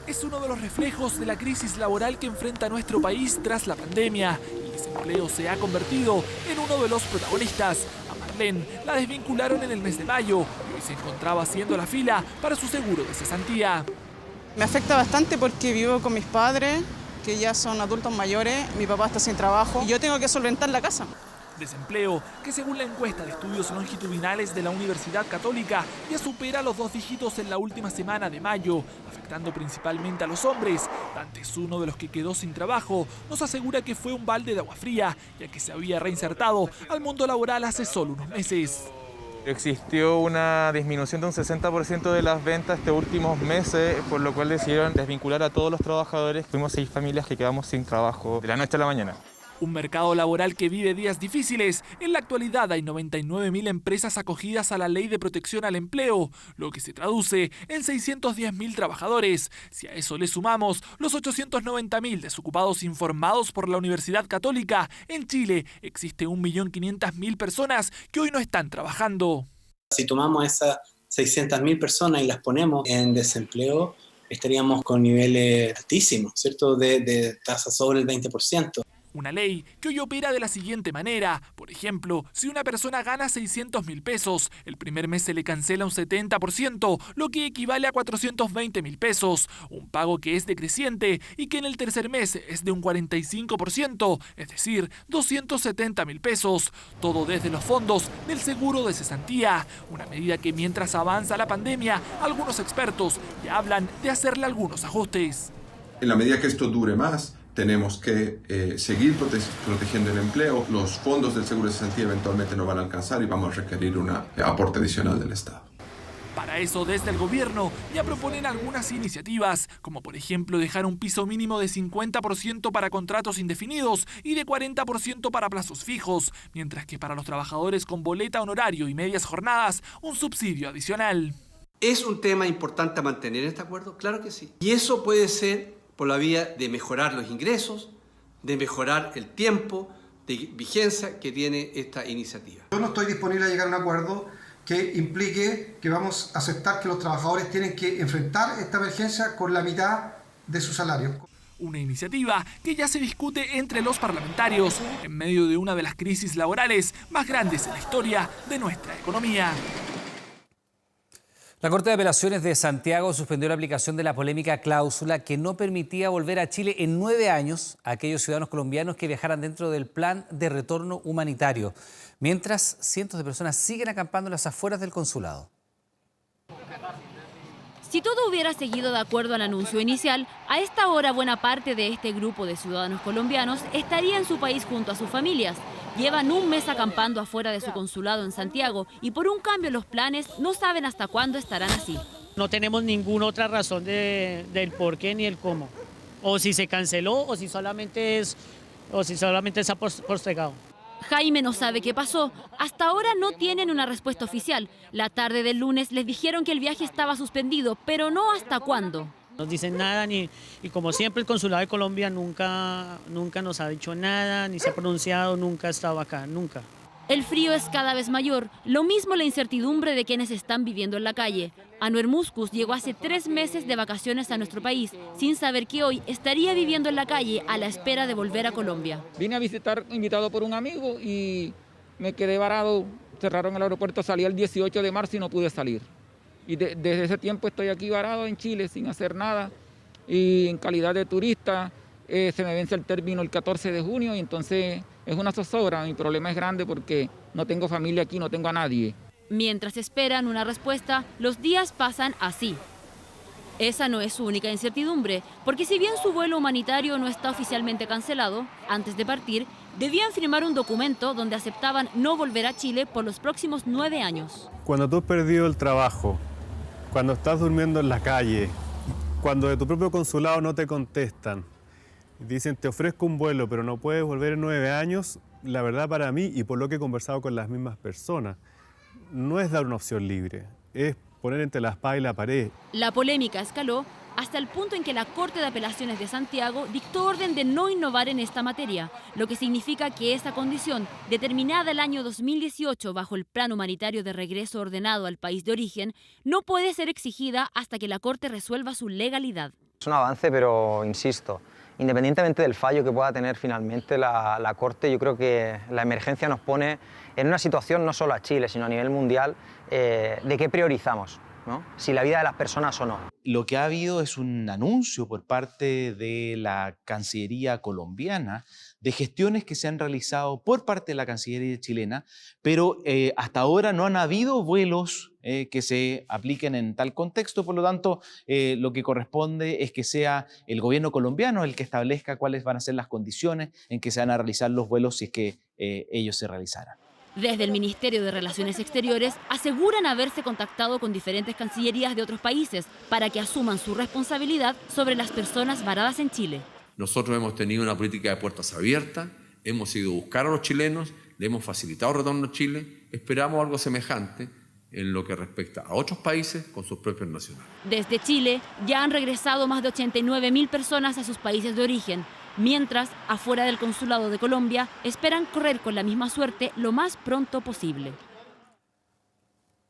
S4: Es uno de los reflejos de la crisis laboral que enfrenta nuestro país tras la pandemia. El desempleo se ha convertido en uno de los protagonistas. A Marlene la desvincularon en el mes de mayo y hoy se encontraba haciendo la fila para su seguro de cesantía.
S5: Me afecta bastante porque vivo con mis padres, que ya son adultos mayores, mi papá está sin trabajo y yo tengo que solventar la casa.
S4: Desempleo que, según la encuesta de estudios longitudinales de la Universidad Católica, ya supera los 2 dígitos en la última semana de mayo, afectando principalmente a los hombres. Dantes, uno de los que quedó sin trabajo, nos asegura que fue un balde de agua fría, ya que se había reinsertado al mundo laboral hace solo unos meses.
S9: Existió una disminución de un 60% de las ventas estos últimos meses, por lo cual decidieron desvincular a todos los trabajadores. Fuimos 6 familias que quedamos sin trabajo de la noche a la mañana.
S4: Un mercado laboral que vive días difíciles. En la actualidad hay 99.000 empresas acogidas a la Ley de Protección al Empleo, lo que se traduce en 610.000 trabajadores. Si a eso le sumamos los 890.000 desocupados informados por la Universidad Católica, en Chile existe 1.500.000 personas que hoy no están trabajando.
S31: Si tomamos esas 600.000 personas y las ponemos en desempleo, estaríamos con niveles altísimos, ¿cierto? De tasa sobre el 20%.
S4: Una ley que hoy opera de la siguiente manera. Por ejemplo, si una persona gana 600.000 pesos, el primer mes se le cancela un 70%, lo que equivale a 420.000 pesos. Un pago que es decreciente y que en el tercer mes es de un 45%, es decir, 270.000 pesos. Todo desde los fondos del seguro de cesantía. Una medida que, mientras avanza la pandemia, algunos expertos ya hablan de hacerle algunos ajustes.
S11: En la medida que esto dure más, tenemos que seguir protegiendo el empleo. Los fondos del seguro de cesantía eventualmente no van a alcanzar y vamos a requerir un aporte adicional del Estado.
S4: Para eso, desde el gobierno ya proponen algunas iniciativas, como por ejemplo dejar un piso mínimo de 50% para contratos indefinidos y de 40% para plazos fijos, mientras que para los trabajadores con boleta, honorario y medias jornadas, un subsidio adicional.
S12: ¿Es un tema importante a mantener este acuerdo? Claro que sí. Y eso puede ser por la vía de mejorar los ingresos, de mejorar el tiempo de vigencia que tiene esta iniciativa.
S15: Yo no estoy disponible a llegar a un acuerdo que implique que vamos a aceptar que los trabajadores tienen que enfrentar esta emergencia con la mitad de su salario.
S4: Una iniciativa que ya se discute entre los parlamentarios en medio de una de las crisis laborales más grandes en la historia de nuestra economía.
S1: La Corte de Apelaciones de Santiago suspendió la aplicación de la polémica cláusula que no permitía volver a Chile en 9 años a aquellos ciudadanos colombianos que viajaran dentro del plan de retorno humanitario, mientras cientos de personas siguen acampando en las afueras del consulado.
S27: Si todo hubiera seguido de acuerdo al anuncio inicial, a esta hora buena parte de este grupo de ciudadanos colombianos estaría en su país junto a sus familias. Llevan un mes acampando afuera de su consulado en Santiago y por un cambio en los planes no saben hasta cuándo estarán así.
S13: No tenemos ninguna otra razón del por qué ni el cómo. O si se canceló o si solamente se ha postergado.
S27: Jaime no sabe qué pasó. Hasta ahora no tienen una respuesta oficial. La tarde del lunes les dijeron que el viaje estaba suspendido, pero no hasta cuándo.
S13: No nos dicen nada y como siempre el Consulado de Colombia nunca nos ha dicho nada, ni se ha pronunciado, nunca ha estado acá, nunca.
S27: El frío es cada vez mayor, lo mismo la incertidumbre de quienes están viviendo en la calle. Anuer Muscus llegó hace 3 meses de vacaciones a nuestro país, sin saber que hoy estaría viviendo en la calle a la espera de volver a Colombia.
S16: Vine a visitar, invitado por un amigo, y me quedé varado. Cerraron el aeropuerto, salí el 18 de marzo y no pude salir. Y desde ese tiempo estoy aquí varado en Chile sin hacer nada, y en calidad de turista. Se me vence el término el 14 de junio y entonces es una zozobra. Mi problema es grande porque no tengo familia aquí, no tengo a nadie.
S27: Mientras esperan una respuesta, los días pasan así. Esa no es su única incertidumbre, porque si bien su vuelo humanitario no está oficialmente cancelado, antes de partir, debían firmar un documento donde aceptaban no volver a Chile por los próximos 9 años.
S17: Cuando tú has perdido el trabajo, cuando estás durmiendo en la calle, cuando de tu propio consulado no te contestan, dicen te ofrezco un vuelo pero no puedes volver en 9 años, la verdad para mí y por lo que he conversado con las mismas personas, no es dar una opción libre, es poner entre la espada y la pared.
S27: La polémica escaló hasta el punto en que la Corte de Apelaciones de Santiago dictó orden de no innovar en esta materia, lo que significa que esa condición, determinada el año 2018 bajo el Plan Humanitario de Regreso Ordenado al país de origen, no puede ser exigida hasta que la Corte resuelva su legalidad.
S18: Es un avance, pero insisto, independientemente del fallo que pueda tener finalmente la Corte, yo creo que la emergencia nos pone en una situación no solo a Chile, sino a nivel mundial, de qué priorizamos, ¿no? Si la vida de las personas o no.
S21: Lo que ha habido es un anuncio por parte de la Cancillería colombiana de gestiones que se han realizado por parte de la Cancillería chilena, pero hasta ahora no han habido vuelos que se apliquen en tal contexto. Por lo tanto, lo que corresponde es que sea el gobierno colombiano el que establezca cuáles van a ser las condiciones en que se van a realizar los vuelos si es que ellos se realizaran.
S27: Desde el Ministerio de Relaciones Exteriores aseguran haberse contactado con diferentes cancillerías de otros países para que asuman su responsabilidad sobre las personas varadas en Chile.
S22: Nosotros hemos tenido una política de puertas abiertas, hemos ido a buscar a los chilenos, le hemos facilitado el retorno a Chile, esperamos algo semejante en lo que respecta a otros países con sus propios nacionales.
S27: Desde Chile ya han regresado más de 89.000 personas a sus países de origen, mientras, afuera del Consulado de Colombia, esperan correr con la misma suerte lo más pronto posible.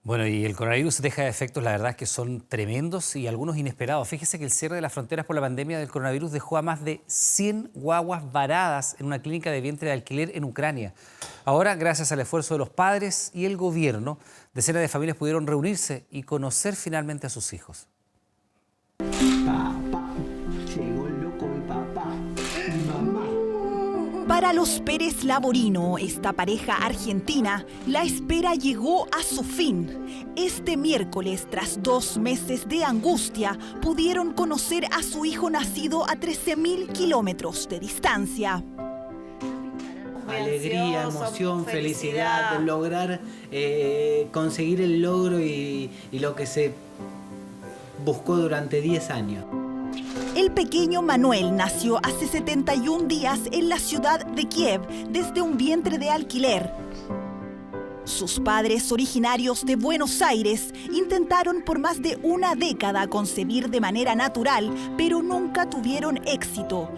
S1: Bueno, y el coronavirus deja efectos, la verdad, que son tremendos y algunos inesperados. Fíjese que el cierre de las fronteras por la pandemia del coronavirus dejó a más de 100 guaguas varadas en una clínica de vientre de alquiler en Ucrania. Ahora, gracias al esfuerzo de los padres y el gobierno, decenas de familias pudieron reunirse y conocer finalmente a sus hijos.
S23: Para los Pérez Laborino, esta pareja argentina, la espera llegó a su fin. Este miércoles, tras 2 meses de angustia, pudieron conocer a su hijo nacido a 13.000 kilómetros de distancia.
S24: Alegría, emoción, felicidad, lograr conseguir el logro y lo que se buscó durante 10 años.
S23: El pequeño Manuel nació hace 71 días en la ciudad de Kiev desde un vientre de alquiler. Sus padres, originarios de Buenos Aires, intentaron por más de una década concebir de manera natural, pero nunca tuvieron éxito.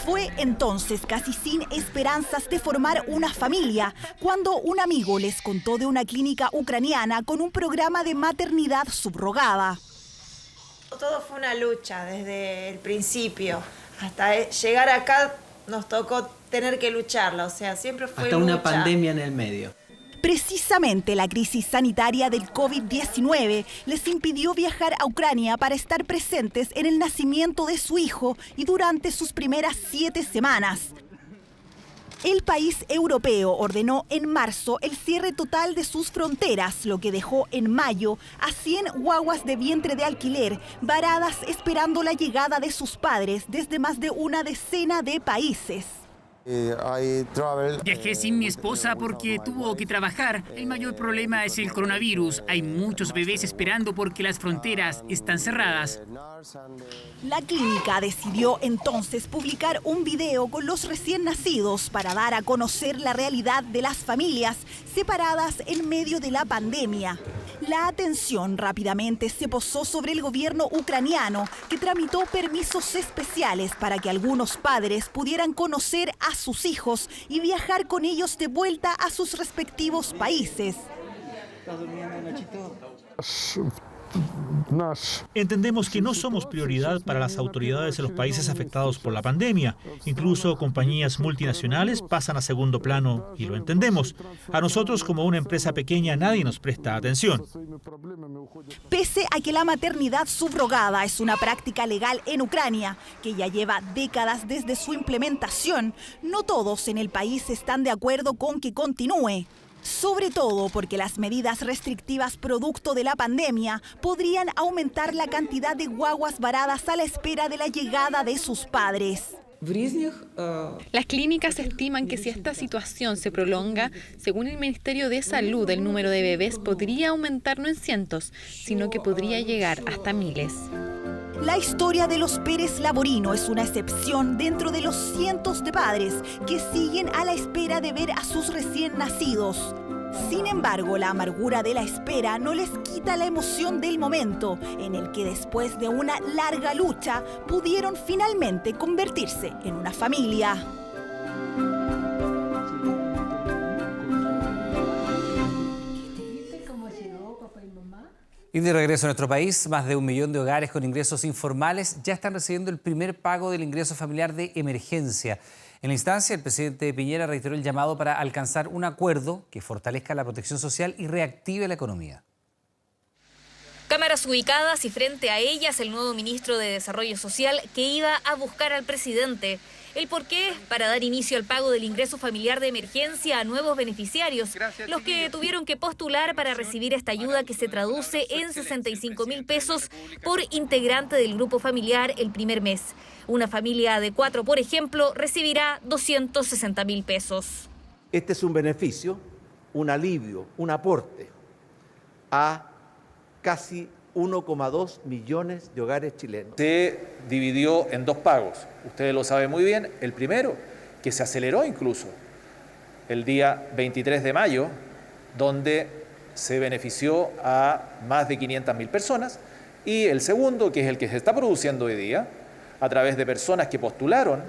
S23: Fue entonces casi sin esperanzas de formar una familia cuando un amigo les contó de una clínica ucraniana con un programa de maternidad subrogada.
S28: Todo fue una lucha desde el principio. Hasta llegar acá nos tocó tener que lucharla, o sea, siempre fue
S24: hasta
S28: lucha.
S24: Una pandemia en el medio.
S23: Precisamente la crisis sanitaria del COVID-19 les impidió viajar a Ucrania para estar presentes en el nacimiento de su hijo y durante sus primeras 7 semanas. El país europeo ordenó en marzo el cierre total de sus fronteras, lo que dejó en mayo a 100 guaguas de vientre de alquiler varadas esperando la llegada de sus padres desde más de una decena de países.
S3: Viajé sin mi esposa porque tuvo que trabajar. El mayor problema es el coronavirus. Hay muchos bebés esperando porque las fronteras están cerradas.
S23: La clínica decidió entonces publicar un video con los recién nacidos para dar a conocer la realidad de las familias separadas en medio de la pandemia. La atención rápidamente se posó sobre el gobierno ucraniano, que tramitó permisos especiales para que algunos padres pudieran conocer a sus hijos y viajar con ellos de vuelta a sus respectivos países.
S6: ¿Estás durmiendo, Nachito?
S7: Entendemos que no somos prioridad para las autoridades de los países afectados por la pandemia. Incluso compañías multinacionales pasan a segundo plano y lo entendemos. A nosotros, como una empresa pequeña, nadie nos presta atención.
S23: Pese a que la maternidad subrogada es una práctica legal en Ucrania, que ya lleva décadas desde su implementación, no todos en el país están de acuerdo con que continúe. Sobre todo porque las medidas restrictivas producto de la pandemia podrían aumentar la cantidad de guaguas varadas a la espera de la llegada de sus padres.
S8: Las clínicas estiman que si esta situación se prolonga, según el Ministerio de Salud, el número de bebés podría aumentar no en cientos, sino que podría llegar hasta miles.
S23: La historia de los Pérez Laborino es una excepción dentro de los cientos de padres que siguen a la espera de ver a sus recién nacidos. Sin embargo, la amargura de la espera no les quita la emoción del momento en el que después de una larga lucha pudieron finalmente convertirse en una familia.
S1: Y de regreso a nuestro país, más de 1 millón de hogares con ingresos informales ya están recibiendo el primer pago del ingreso familiar de emergencia. En la instancia, el presidente Piñera reiteró el llamado para alcanzar un acuerdo que fortalezca la protección social y reactive la economía.
S10: Cámaras ubicadas y frente a ellas el nuevo ministro de Desarrollo Social que iba a buscar al presidente. ¿El porqué? Para dar inicio al pago del ingreso familiar de emergencia a nuevos beneficiarios, los que tuvieron que postular para recibir esta ayuda que se traduce en 65.000 pesos por integrante del grupo familiar el primer mes. Una familia de 4, por ejemplo, recibirá 260.000 pesos.
S19: Este es un beneficio, un alivio, un aporte a casi 1,2 millones de hogares chilenos.
S20: Se dividió en 2 pagos. Ustedes lo saben muy bien. El primero, que se aceleró incluso, el día 23 de mayo, donde se benefició a más de 500.000 personas. Y el segundo, que es el que se está produciendo hoy día, a través de personas que postularon,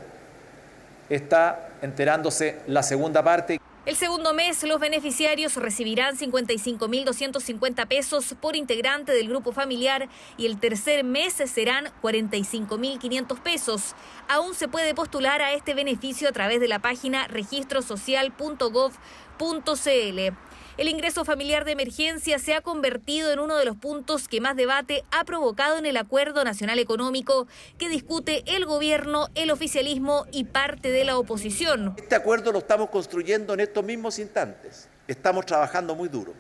S20: está enterándose la segunda parte.
S10: El segundo mes, los beneficiarios recibirán 55.250 pesos por integrante del grupo familiar y el tercer mes serán 45.500 pesos. Aún se puede postular a este beneficio a través de la página registrosocial.gov.cl. El ingreso familiar de emergencia se ha convertido en uno de los puntos que más debate ha provocado en el Acuerdo Nacional Económico que discute el gobierno, el oficialismo y parte de la oposición.
S19: Este acuerdo lo estamos construyendo en estos mismos instantes. Estamos trabajando muy duro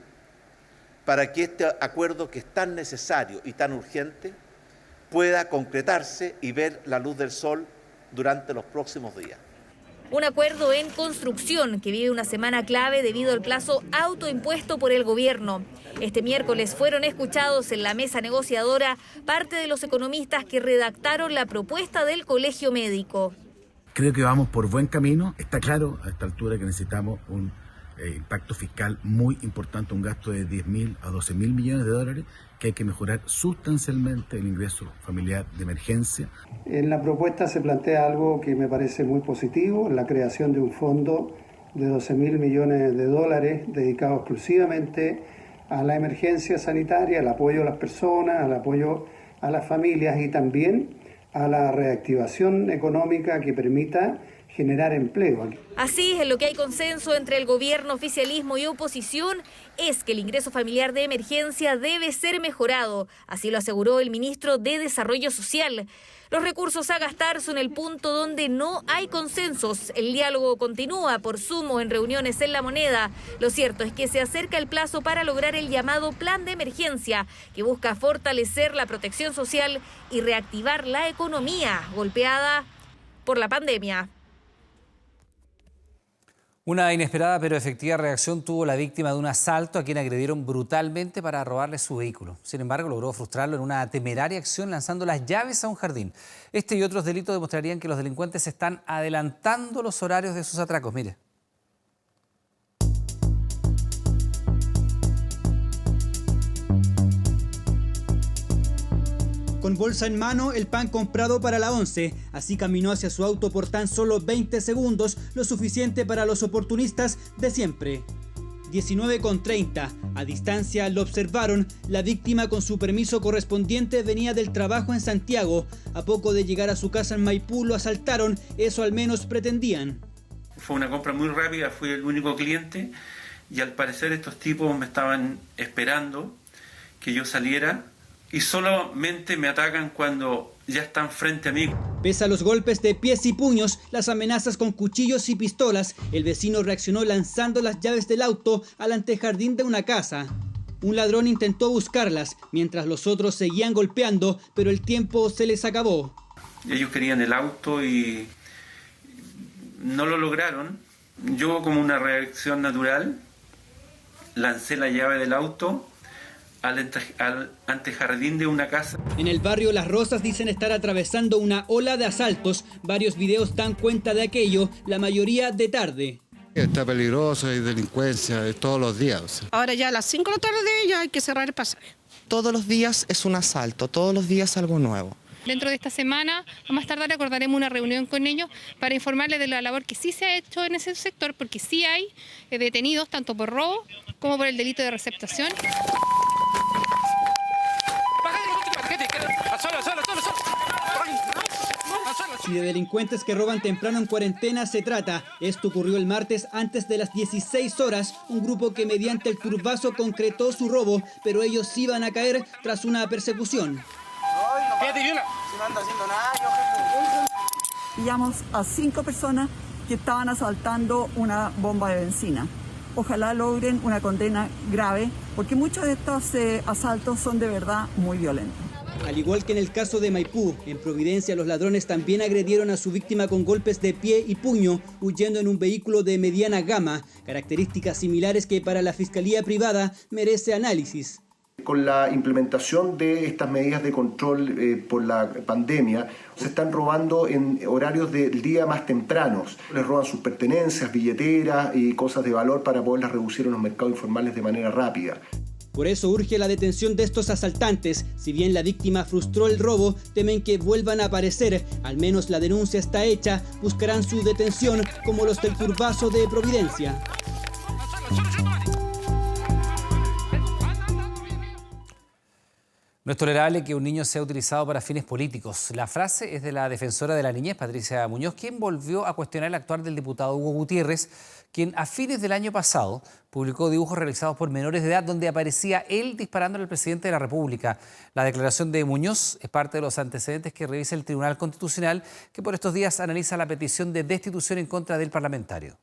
S19: para que este acuerdo, que es tan necesario y tan urgente, pueda concretarse y ver la luz del sol durante los próximos días.
S10: Un acuerdo en construcción que vive una semana clave debido al plazo autoimpuesto por el gobierno. Este miércoles fueron escuchados en la mesa negociadora parte de los economistas que redactaron la propuesta del Colegio Médico.
S25: Creo que vamos por buen camino. Está claro a esta altura que necesitamos un impacto fiscal muy importante, un gasto de 10.000 a 12.000 millones de dólares, que hay que mejorar sustancialmente el ingreso familiar de emergencia.
S26: En la propuesta se plantea algo que me parece muy positivo, la creación de un fondo de 12.000 millones de dólares dedicado exclusivamente a la emergencia sanitaria, al apoyo a las personas, al apoyo a las familias y también a la reactivación económica que permita generar empleo.
S10: Así, en lo que hay consenso entre el gobierno, oficialismo y oposición es que el ingreso familiar de emergencia debe ser mejorado. Así lo aseguró el ministro de Desarrollo Social. Los recursos a gastar son el punto donde no hay consensos. El diálogo continúa por Zoom o en reuniones en La Moneda. Lo cierto es que se acerca el plazo para lograr el llamado plan de emergencia, que busca fortalecer la protección social y reactivar la economía golpeada por la pandemia.
S1: Una inesperada pero efectiva reacción tuvo la víctima de un asalto a quien agredieron brutalmente para robarle su vehículo. Sin embargo, logró frustrarlo en una temeraria acción lanzando las llaves a un jardín. Este y otros delitos demostrarían que los delincuentes están adelantando los horarios de sus atracos. Mire.
S2: Con bolsa en mano, el pan comprado para la 11. Así caminó hacia su auto por tan solo 20 segundos, lo suficiente para los oportunistas de siempre. 19:30. A distancia lo observaron. La víctima, con su permiso correspondiente, venía del trabajo en Santiago. A poco de llegar a su casa en Maipú lo asaltaron. Eso al menos pretendían.
S4: Fue una compra muy rápida, fui el único cliente y al parecer estos tipos me estaban esperando que yo saliera. Y solamente me atacan cuando ya están frente a mí.
S2: Pese a los golpes de pies y puños, las amenazas con cuchillos y pistolas, el vecino reaccionó lanzando las llaves del auto al antejardín de una casa. Un ladrón intentó buscarlas, mientras los otros seguían golpeando, pero el tiempo se les acabó.
S4: Ellos querían el auto y no lo lograron. Yo, como una reacción natural, lancé la llave del auto al antejardín de una casa.
S2: En el barrio Las Rosas dicen estar atravesando una ola de asaltos. Varios videos dan cuenta de aquello, la mayoría de tarde.
S5: Está peligroso, hay delincuencia todos los días.
S9: Ahora ya a las 5 de la tarde ya hay que cerrar el pasaje.
S11: Todos los días es un asalto, todos los días algo nuevo.
S12: Dentro de esta semana, a más tardar, acordaremos una reunión con ellos para informarles de la labor que sí se ha hecho en ese sector, porque sí hay detenidos tanto por robo como por el delito de receptación.
S2: Si de delincuentes que roban temprano en cuarentena se trata, esto ocurrió el martes antes de las 16 horas, un grupo que mediante el turbazo concretó su robo, pero ellos iban a caer tras una persecución.
S14: Pillamos a 5 personas que estaban asaltando una bomba de benzina. Ojalá logren una condena grave, porque muchos de estos asaltos son de verdad muy violentos.
S2: Al igual que en el caso de Maipú, en Providencia los ladrones también agredieron a su víctima con golpes de pie y puño, huyendo en un vehículo de mediana gama, características similares que para la Fiscalía Privada merece análisis.
S15: Con la implementación de estas medidas de control por la pandemia, se están robando en horarios del día más tempranos. Les roban sus pertenencias, billeteras y cosas de valor para poderlas reducir en los mercados informales de manera rápida.
S2: Por eso urge la detención de estos asaltantes. Si bien la víctima frustró el robo, temen que vuelvan a aparecer. Al menos la denuncia está hecha. Buscarán su detención, como los del turbazo de Providencia.
S1: No es tolerable que un niño sea utilizado para fines políticos. La frase es de la defensora de la niñez, Patricia Muñoz, quien volvió a cuestionar el actuar del diputado Hugo Gutiérrez, quien a fines del año pasado publicó dibujos realizados por menores de edad donde aparecía él disparándole al presidente de la República. La declaración de Muñoz es parte de los antecedentes que revisa el Tribunal Constitucional, que por estos días analiza la petición de destitución en contra del parlamentario.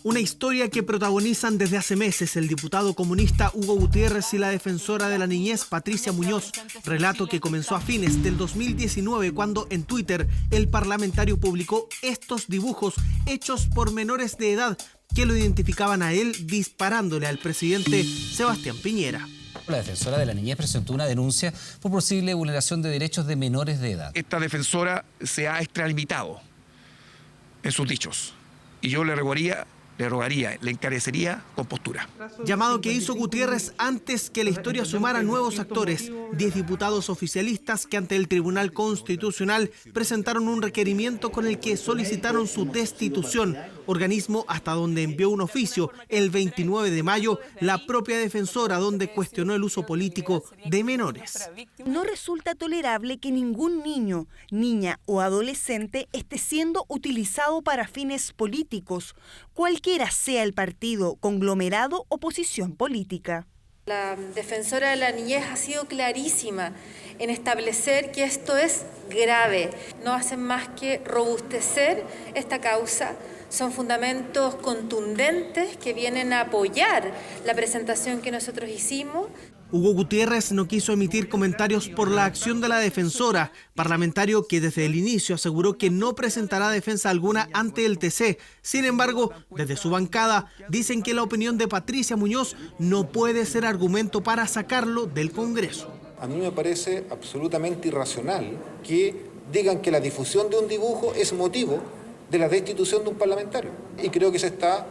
S29: Una historia que protagonizan desde hace meses el diputado comunista Hugo Gutiérrez y la defensora de la niñez Patricia Muñoz. Relato que comenzó a fines del 2019 cuando en Twitter el parlamentario publicó estos dibujos hechos por menores de edad que lo identificaban a él disparándole al presidente Sebastián Piñera.
S1: La defensora de la niñez presentó una denuncia por posible vulneración de derechos de menores de edad.
S30: Esta defensora se ha extralimitado en sus dichos y yo le rogaría, le encarecería con postura.
S29: Llamado que hizo Gutiérrez antes que la historia sumara nuevos actores, 10 diputados oficialistas que ante el Tribunal Constitucional presentaron un requerimiento con el que solicitaron su destitución, organismo hasta donde envió un oficio el 29 de mayo la propia defensora, donde cuestionó el uso político de menores.
S31: No resulta tolerable que ningún niño, niña o adolescente esté siendo utilizado para fines políticos, cualquiera sea el partido, conglomerado o posición política.
S32: La defensora de la niñez ha sido clarísima en establecer que esto es grave. No hacen más que robustecer esta causa, Son fundamentos contundentes que vienen a apoyar la presentación que nosotros hicimos.
S29: Hugo Gutiérrez no quiso emitir comentarios por la acción de la defensora, parlamentario que desde el inicio aseguró que no presentará defensa alguna ante el TC. Sin embargo, desde su bancada dicen que la opinión de Patricia Muñoz no puede ser argumento para sacarlo del Congreso.
S3: A mí me parece absolutamente irracional que digan que la difusión de un dibujo es motivo de la destitución de un parlamentario. Y creo que se está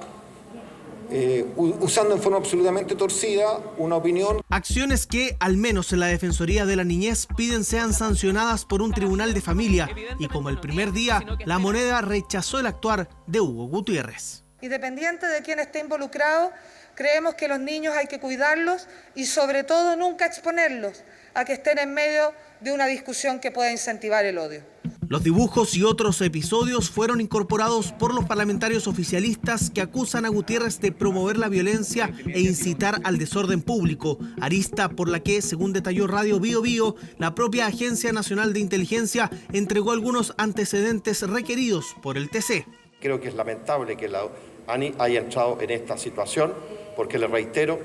S3: usando en forma absolutamente torcida una opinión.
S29: Acciones que, al menos en la Defensoría de la Niñez, piden sean sancionadas por un tribunal de familia. Y como el primer día, La Moneda rechazó el actuar de Hugo Gutiérrez.
S6: Independiente de quién esté involucrado, creemos que los niños hay que cuidarlos y sobre todo nunca exponerlos a que estén en medio de una discusión que pueda incentivar el odio.
S29: Los dibujos y otros episodios fueron incorporados por los parlamentarios oficialistas que acusan a Gutiérrez de promover la violencia e incitar al desorden público, arista por la que, según detalló Radio Bío Bío, la propia Agencia Nacional de Inteligencia entregó algunos antecedentes requeridos por el TC.
S7: Creo que es lamentable que la ANI haya entrado en esta situación, porque le reitero,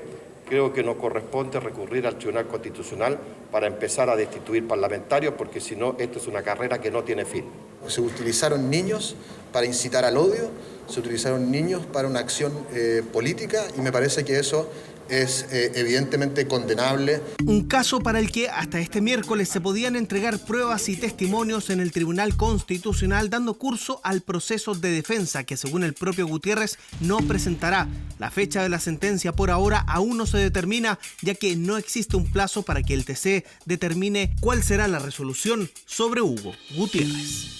S7: creo que no corresponde recurrir al Tribunal Constitucional para empezar a destituir parlamentarios, porque si no, esto es una carrera que no tiene fin.
S13: Se utilizaron niños para incitar al odio, se utilizaron niños para una acción política y me parece que eso es evidentemente condenable.
S29: Un caso para el que hasta este miércoles se podían entregar pruebas y testimonios en el Tribunal Constitucional, dando curso al proceso de defensa que, según el propio Gutiérrez, no presentará. La fecha de la sentencia por ahora aún no se determina, ya que no existe un plazo para que el TC determine cuál será la resolución sobre Hugo Gutiérrez.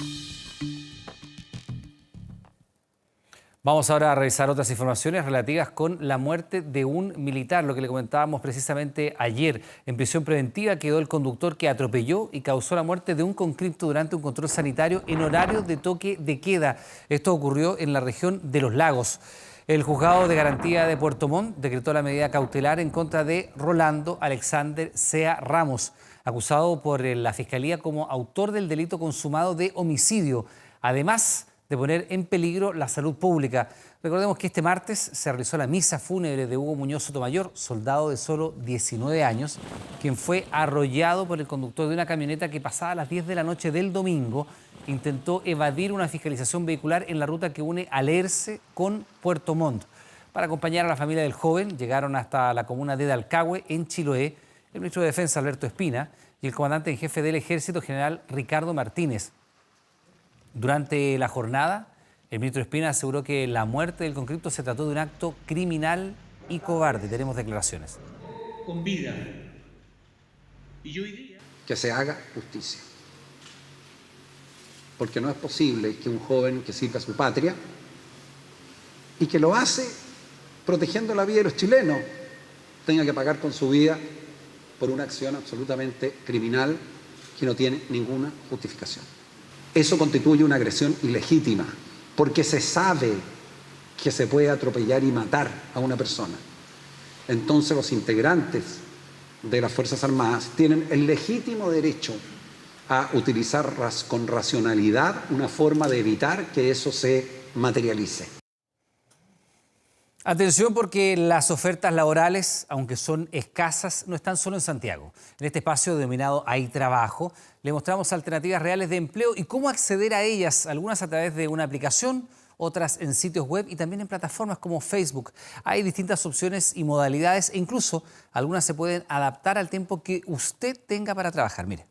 S1: Vamos ahora a revisar otras informaciones relativas con la muerte de un militar, lo que le comentábamos precisamente ayer. En prisión preventiva quedó el conductor que atropelló y causó la muerte de un conscripto durante un control sanitario en horario de toque de queda. Esto ocurrió en la región de Los Lagos. El juzgado de garantía de Puerto Montt decretó la medida cautelar en contra de Rolando Alexander Sea Ramos, acusado por la Fiscalía como autor del delito consumado de homicidio. Además de poner en peligro la salud pública. Recordemos que este martes se realizó la misa fúnebre de Hugo Muñoz Sotomayor, soldado de solo 19 años, quien fue arrollado por el conductor de una camioneta que pasada las 10 de la noche del domingo intentó evadir una fiscalización vehicular en la ruta que une Alerce con Puerto Montt. Para acompañar a la familia del joven llegaron hasta la comuna de Dalcahue, en Chiloé, el ministro de Defensa Alberto Espina y el comandante en jefe del Ejército, general Ricardo Martínez. Durante la jornada, el ministro Espina aseguró que la muerte del conscripto se trató de un acto criminal y cobarde. Tenemos declaraciones.
S16: Con vida. Y yo diría
S17: que se haga justicia. Porque no es posible que un joven que sirva a su patria y que lo hace protegiendo la vida de los chilenos tenga que pagar con su vida por una acción absolutamente criminal que no tiene ninguna justificación. Eso constituye una agresión ilegítima, porque se sabe que se puede atropellar y matar a una persona. Entonces los integrantes de las Fuerzas Armadas tienen el legítimo derecho a utilizar con racionalidad una forma de evitar que eso se materialice.
S1: Atención, porque las ofertas laborales, aunque son escasas, no están solo en Santiago. En este espacio denominado Hay Trabajo, le mostramos alternativas reales de empleo y cómo acceder a ellas, algunas a través de una aplicación, otras en sitios web y también en plataformas como Facebook. Hay distintas opciones y modalidades e incluso algunas se pueden adaptar al tiempo que usted tenga para trabajar. Mire.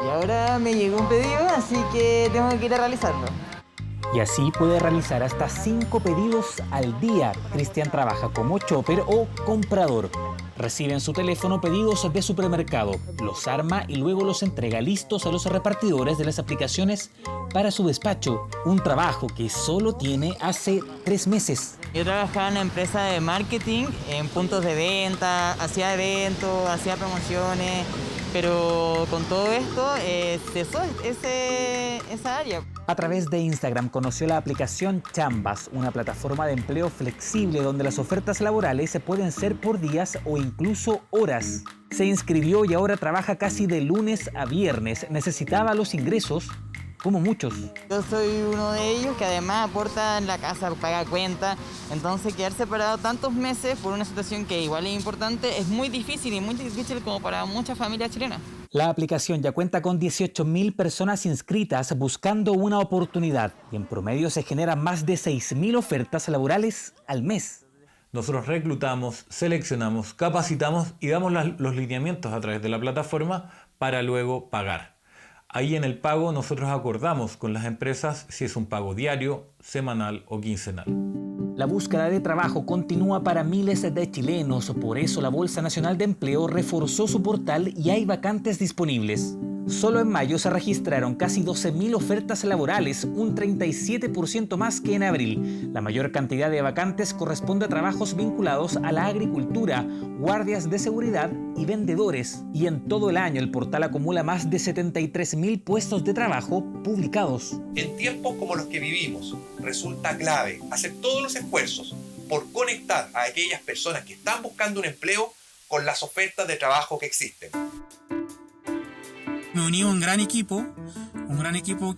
S18: Y ahora me llegó un pedido, así que tengo que ir a realizarlo.
S21: Y así puede realizar hasta 5 pedidos al día. Cristian trabaja como chopper o comprador. Recibe en su teléfono pedidos de supermercado, los arma y luego los entrega listos a los repartidores de las aplicaciones para su despacho. Un trabajo que solo tiene hace 3 meses.
S18: Yo trabajaba en una empresa de marketing, en puntos de venta, hacía eventos, hacía promociones, pero con todo esto cesó esa área.
S21: A través de Instagram conoció la aplicación Chambas, una plataforma de empleo flexible donde las ofertas laborales se pueden ser por días o incluso horas. Se inscribió y ahora trabaja casi de lunes a viernes. Necesitaba los ingresos como muchos.
S18: Yo soy uno de ellos que además aporta en la casa, paga cuenta. Entonces quedar separado tantos meses por una situación que igual es importante es muy difícil y muy difícil como para muchas familias chilenas.
S21: La aplicación ya cuenta con 18.000 personas inscritas buscando una oportunidad y en promedio se generan más de 6.000 ofertas laborales al mes.
S4: Nosotros reclutamos, seleccionamos, capacitamos y damos los lineamientos a través de la plataforma para luego pagar. Ahí en el pago nosotros acordamos con las empresas si es un pago diario, semanal o quincenal.
S21: La búsqueda de trabajo continúa para miles de chilenos, por eso la Bolsa Nacional de Empleo reforzó su portal y hay vacantes disponibles. Solo en mayo se registraron casi 12.000 ofertas laborales, un 37% más que en abril. La mayor cantidad de vacantes corresponde a trabajos vinculados a la agricultura, guardias de seguridad y vendedores. Y en todo el año el portal acumula más de 73.000 puestos de trabajo publicados.
S8: En tiempos como los que vivimos, resulta clave hacer todos los esfuerzos por conectar a aquellas personas que están buscando un empleo con las ofertas de trabajo que existen.
S10: Me uní a un gran equipo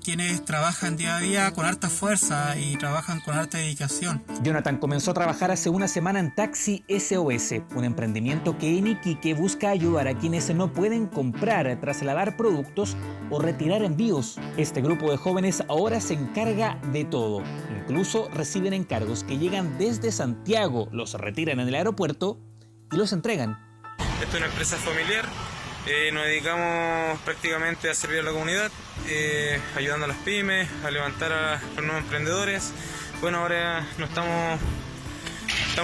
S10: quienes trabajan día a día con harta fuerza y trabajan con harta dedicación.
S21: Jonathan comenzó a trabajar hace una semana en Taxi SOS, un emprendimiento que en Iquique busca ayudar a quienes no pueden comprar, trasladar productos o retirar envíos. Este grupo de jóvenes ahora se encarga de todo. Incluso reciben encargos que llegan desde Santiago, los retiran en el aeropuerto y los entregan.
S19: Esto es una empresa familiar. Nos dedicamos prácticamente a servir a la comunidad, ayudando a las pymes, a levantar a los nuevos emprendedores. Bueno, ahora estamos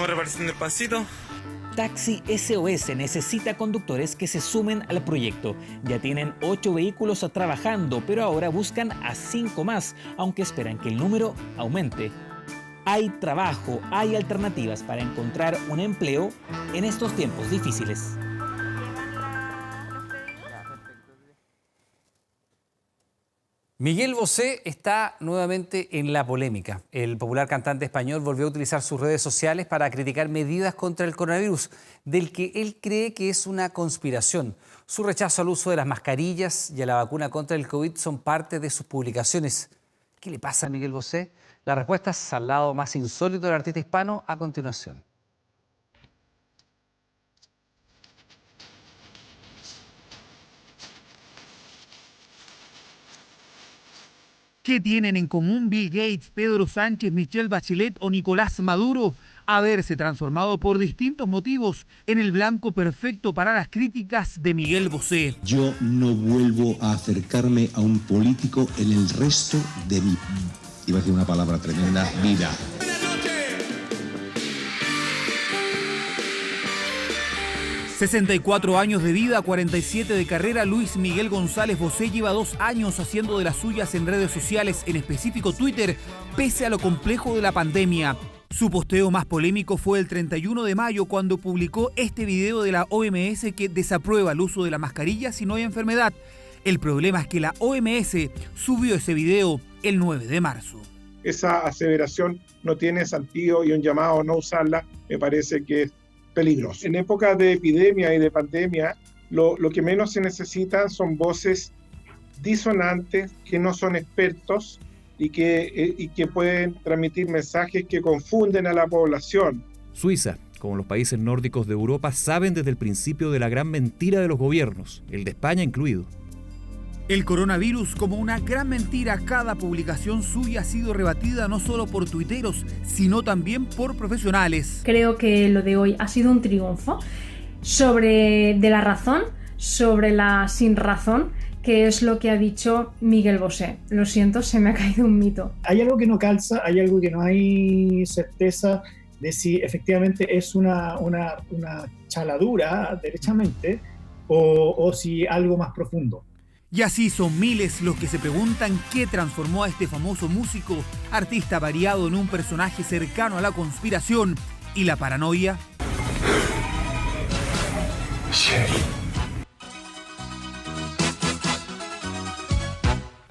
S19: repartiendo el pancito.
S21: Taxi SOS necesita conductores que se sumen al proyecto. Ya tienen 8 vehículos trabajando, pero ahora buscan a 5 más, aunque esperan que el número aumente. Hay trabajo, hay alternativas para encontrar un empleo en estos tiempos difíciles.
S1: Miguel Bosé está nuevamente en la polémica. El popular cantante español volvió a utilizar sus redes sociales para criticar medidas contra el coronavirus, del que él cree que es una conspiración. Su rechazo al uso de las mascarillas y a la vacuna contra el COVID son parte de sus publicaciones. ¿Qué le pasa a Miguel Bosé? Las respuestas al lado más insólito del artista hispano a continuación.
S20: ¿Qué tienen en común Bill Gates, Pedro Sánchez, Michelle Bachelet o Nicolás Maduro? Haberse transformado por distintos motivos en el blanco perfecto para las críticas de Miguel Bosé.
S22: Yo no vuelvo a acercarme a un político en el resto de mi, iba a decir una palabra tremenda, vida.
S20: 64 años de vida, 47 de carrera, Luis Miguel González Bosé lleva 2 años haciendo de las suyas en redes sociales, en específico Twitter, pese a lo complejo de la pandemia. Su posteo más polémico fue el 31 de mayo, cuando publicó este video de la OMS que desaprueba el uso de la mascarilla si no hay enfermedad. El problema es que la OMS subió ese video el 9 de marzo.
S23: Esa aseveración no tiene sentido y un llamado a no usarla me parece que es peligroso. En épocas de epidemia y de pandemia, lo que menos se necesitan son voces disonantes que no son expertos y que pueden transmitir mensajes que confunden a la población.
S24: Suiza, como los países nórdicos de Europa, saben desde el principio de la gran mentira de los gobiernos, el de España incluido.
S20: El coronavirus como una gran mentira. Cada publicación suya ha sido rebatida no solo por tuiteros, sino también por profesionales.
S25: Creo que lo de hoy ha sido un triunfo de la razón, sobre la sin razón, que es lo que ha dicho Miguel Bosé. Lo siento, se me ha caído un mito.
S26: Hay algo que no calza, hay algo que no hay certeza de si efectivamente es una chaladura, derechamente, o si algo más profundo.
S20: Y así son miles los que se preguntan qué transformó a este famoso músico, artista variado, en un personaje cercano a la conspiración y la paranoia. Sí.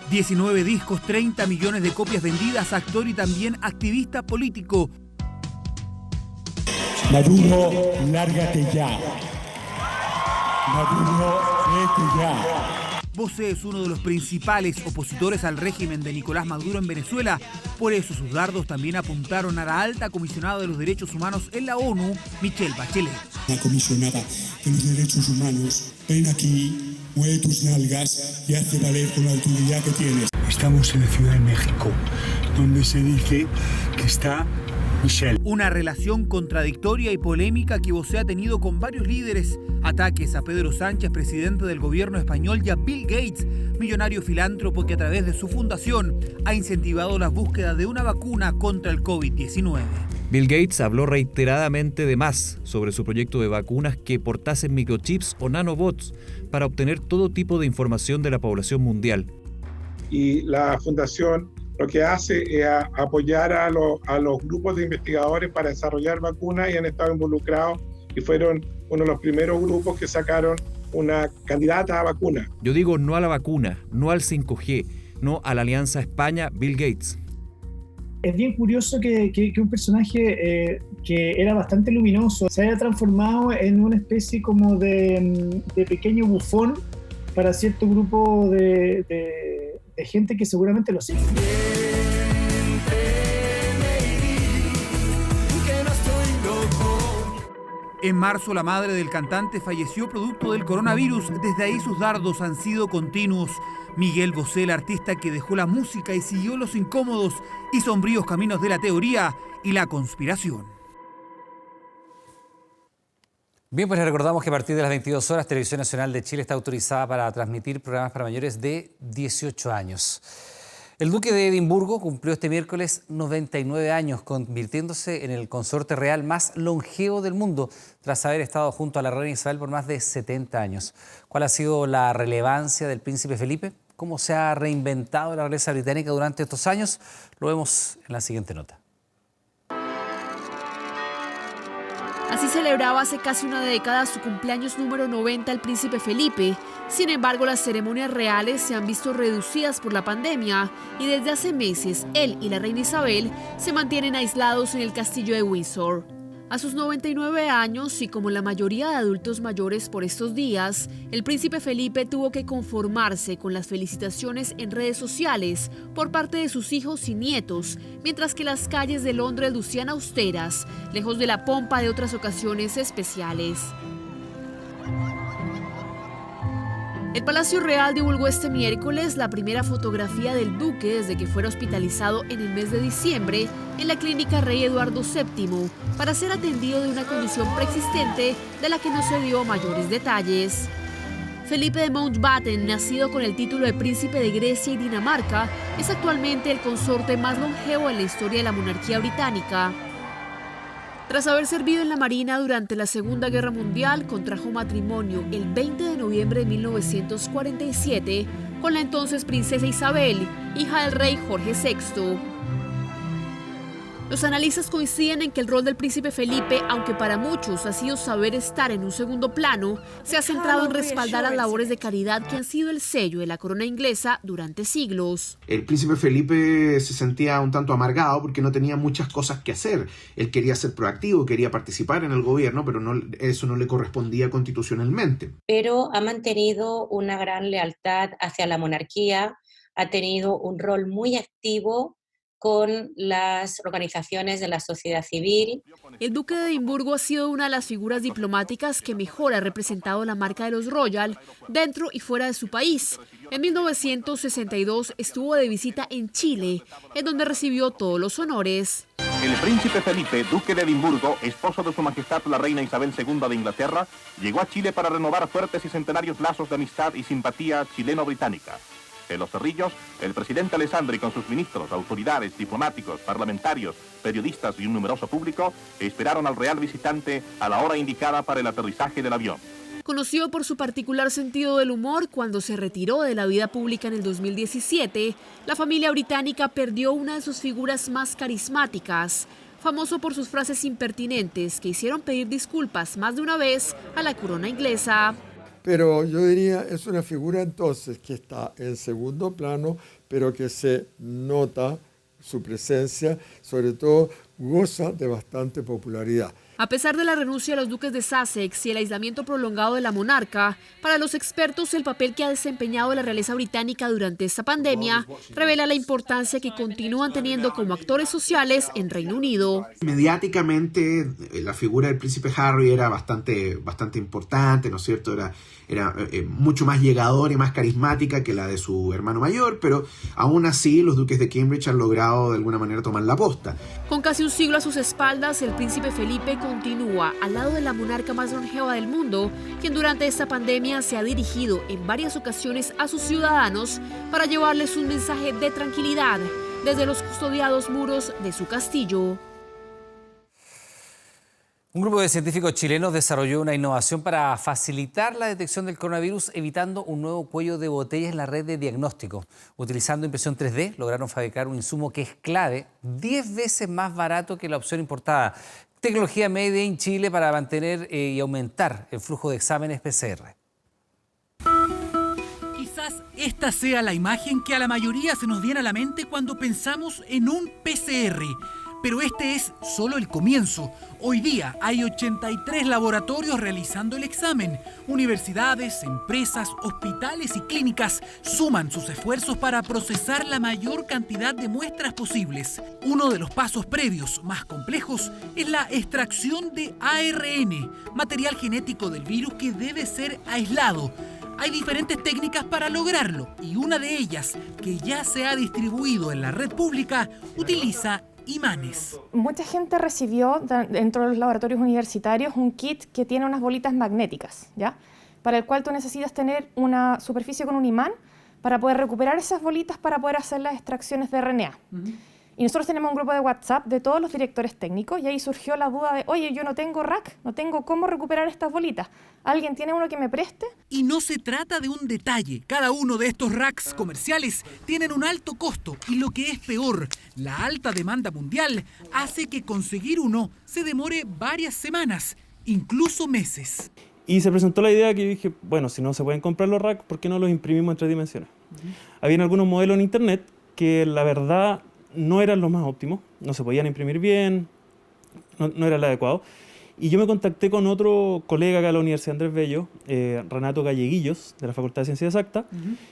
S20: 19 discos, 30 millones de copias vendidas, actor y también activista político.
S27: Maduro, lárgate ya.
S2: Maduro, vete ya.
S20: Bosé es uno de los principales opositores al régimen de Nicolás Maduro en Venezuela. Por eso sus dardos también apuntaron a la alta comisionada de los derechos humanos en la ONU, Michelle Bachelet.
S2: La comisionada de los derechos humanos, ven aquí, mueve tus nalgas y hazte valer con la autoridad que tienes. Estamos en la Ciudad de México, donde se dice que está Michelle.
S20: Una relación contradictoria y polémica que Bosé ha tenido con varios líderes. Ataques a Pedro Sánchez, presidente del gobierno español, y a Bill Gates, millonario filántropo que a través de su fundación ha incentivado la búsqueda de una vacuna contra el COVID-19.
S24: Bill Gates habló reiteradamente de más sobre su proyecto de vacunas que portasen microchips o nanobots para obtener todo tipo de información de la población mundial.
S23: Y la fundación lo que hace es apoyar a los grupos de investigadores para desarrollar vacunas y han estado involucrados y fueron uno de los primeros grupos que sacaron una candidata a vacuna.
S24: Yo digo no a la vacuna, no al 5G, no a la Alianza España-Bill Gates.
S26: Es bien curioso que un personaje que era bastante luminoso se haya transformado en una especie como de pequeño bufón para cierto grupo de gente que seguramente lo sigue.
S20: En marzo, la madre del cantante falleció producto del coronavirus. Desde ahí sus dardos han sido continuos. Miguel Bosé, el artista que dejó la música y siguió los incómodos y sombríos caminos de la teoría y la conspiración.
S1: Bien, pues les recordamos que a partir de las 22 horas, Televisión Nacional de Chile está autorizada para transmitir programas para mayores de 18 años. El duque de Edimburgo cumplió este miércoles 99 años, convirtiéndose en el consorte real más longevo del mundo, tras haber estado junto a la reina Isabel por más de 70 años. ¿Cuál ha sido la relevancia del príncipe Felipe? ¿Cómo se ha reinventado la realeza británica durante estos años? Lo vemos en la siguiente nota.
S5: Así celebraba hace casi una década su cumpleaños número 90 el príncipe Felipe. Sin embargo, las ceremonias reales se han visto reducidas por la pandemia y desde hace meses él y la reina Isabel se mantienen aislados en el castillo de Windsor. A sus 99 años y como la mayoría de adultos mayores por estos días, el príncipe Felipe tuvo que conformarse con las felicitaciones en redes sociales por parte de sus hijos y nietos, mientras que las calles de Londres lucían austeras, lejos de la pompa de otras ocasiones especiales. El Palacio Real divulgó este miércoles la primera fotografía del duque desde que fuera hospitalizado en el mes de diciembre en la clínica Rey Eduardo VII para ser atendido de una condición preexistente de la que no se dio mayores detalles. Felipe de Mountbatten, nacido con el título de príncipe de Grecia y Dinamarca, es actualmente el consorte más longevo en la historia de la monarquía británica. Tras haber servido en la Marina durante la Segunda Guerra Mundial, contrajo matrimonio el 20 de noviembre de 1947 con la entonces princesa Isabel, hija del rey Jorge VI. Los analistas coinciden en que el rol del príncipe Felipe, aunque para muchos ha sido saber estar en un segundo plano, se ha centrado en respaldar las labores de caridad que han sido el sello de la corona inglesa durante siglos.
S9: El príncipe Felipe se sentía un tanto amargado porque no tenía muchas cosas que hacer. Él quería ser proactivo, quería participar en el gobierno, pero eso no le correspondía constitucionalmente.
S11: Pero ha mantenido una gran lealtad hacia la monarquía, ha tenido un rol muy activo con las organizaciones de la sociedad civil.
S5: El duque de Edimburgo ha sido una de las figuras diplomáticas que mejor ha representado la marca de los Royal dentro y fuera de su país. En 1962 estuvo de visita en Chile, en donde recibió todos los honores.
S12: El príncipe Felipe, duque de Edimburgo, esposo de su majestad la reina Isabel II de Inglaterra, llegó a Chile para renovar fuertes y centenarios lazos de amistad y simpatía chileno-británica. En Los Cerrillos, el presidente Alessandri con sus ministros, autoridades, diplomáticos, parlamentarios, periodistas y un numeroso público esperaron al real visitante a la hora indicada para el aterrizaje del avión.
S5: Conocido por su particular sentido del humor, cuando se retiró de la vida pública en el 2017, la familia británica perdió una de sus figuras más carismáticas, famoso por sus frases impertinentes que hicieron pedir disculpas más de una vez a la corona inglesa.
S14: Pero yo diría, es una figura entonces que está en segundo plano, pero que se nota su presencia, sobre todo goza de bastante popularidad.
S5: A pesar de la renuncia de los duques de Sussex y el aislamiento prolongado de la monarca, para los expertos el papel que ha desempeñado la realeza británica durante esta pandemia revela la importancia que continúan teniendo como actores sociales en Reino Unido.
S9: Mediáticamente la figura del príncipe Harry era bastante importante, ¿no es cierto? Era mucho más llegadora y más carismática que la de su hermano mayor, pero aún así los duques de Cambridge han logrado de alguna manera tomar la posta.
S5: Con casi un siglo a sus espaldas, el príncipe Felipe continúa al lado de la monarca más longeva del mundo, quien durante esta pandemia se ha dirigido en varias ocasiones a sus ciudadanos para llevarles un mensaje de tranquilidad desde los custodiados muros de su castillo.
S1: Un grupo de científicos chilenos desarrolló una innovación para facilitar la detección del coronavirus, evitando un nuevo cuello de botella en la red de diagnóstico. Utilizando impresión 3D, lograron fabricar un insumo que es clave, 10 veces más barato que la opción importada. Tecnología made in Chile para mantener y aumentar el flujo de exámenes PCR.
S20: Quizás esta sea la imagen que a la mayoría se nos viene a la mente cuando pensamos en un PCR. Pero este es solo el comienzo. Hoy día hay 83 laboratorios realizando el examen. Universidades, empresas, hospitales y clínicas suman sus esfuerzos para procesar la mayor cantidad de muestras posibles. Uno de los pasos previos más complejos es la extracción de ARN, material genético del virus que debe ser aislado. Hay diferentes técnicas para lograrlo y una de ellas, que ya se ha distribuido en la red pública, utiliza imanes.
S3: Mucha gente recibió dentro de los laboratorios universitarios un kit que tiene unas bolitas magnéticas, ¿ya? Para el cual tú necesitas tener una superficie con un imán para poder recuperar esas bolitas para poder hacer las extracciones de RNA. Y nosotros tenemos un grupo de WhatsApp de todos los directores técnicos y ahí surgió la duda de, oye, yo no tengo rack, no tengo cómo recuperar estas bolitas. ¿Alguien tiene uno que me preste?
S20: Y no se trata de un detalle. Cada uno de estos racks comerciales tienen un alto costo y lo que es peor, la alta demanda mundial hace que conseguir uno se demore varias semanas, incluso meses.
S6: Y se presentó la idea que dije, bueno, si no se pueden comprar los racks, ¿por qué no los imprimimos en 3 dimensiones? Habían algunos modelos en internet que la verdad no eran los más óptimos, no se podían imprimir bien, no era el adecuado. Y yo me contacté con otro colega acá de la Universidad Andrés Bello, Renato Galleguillos, de la Facultad de Ciencias Exactas,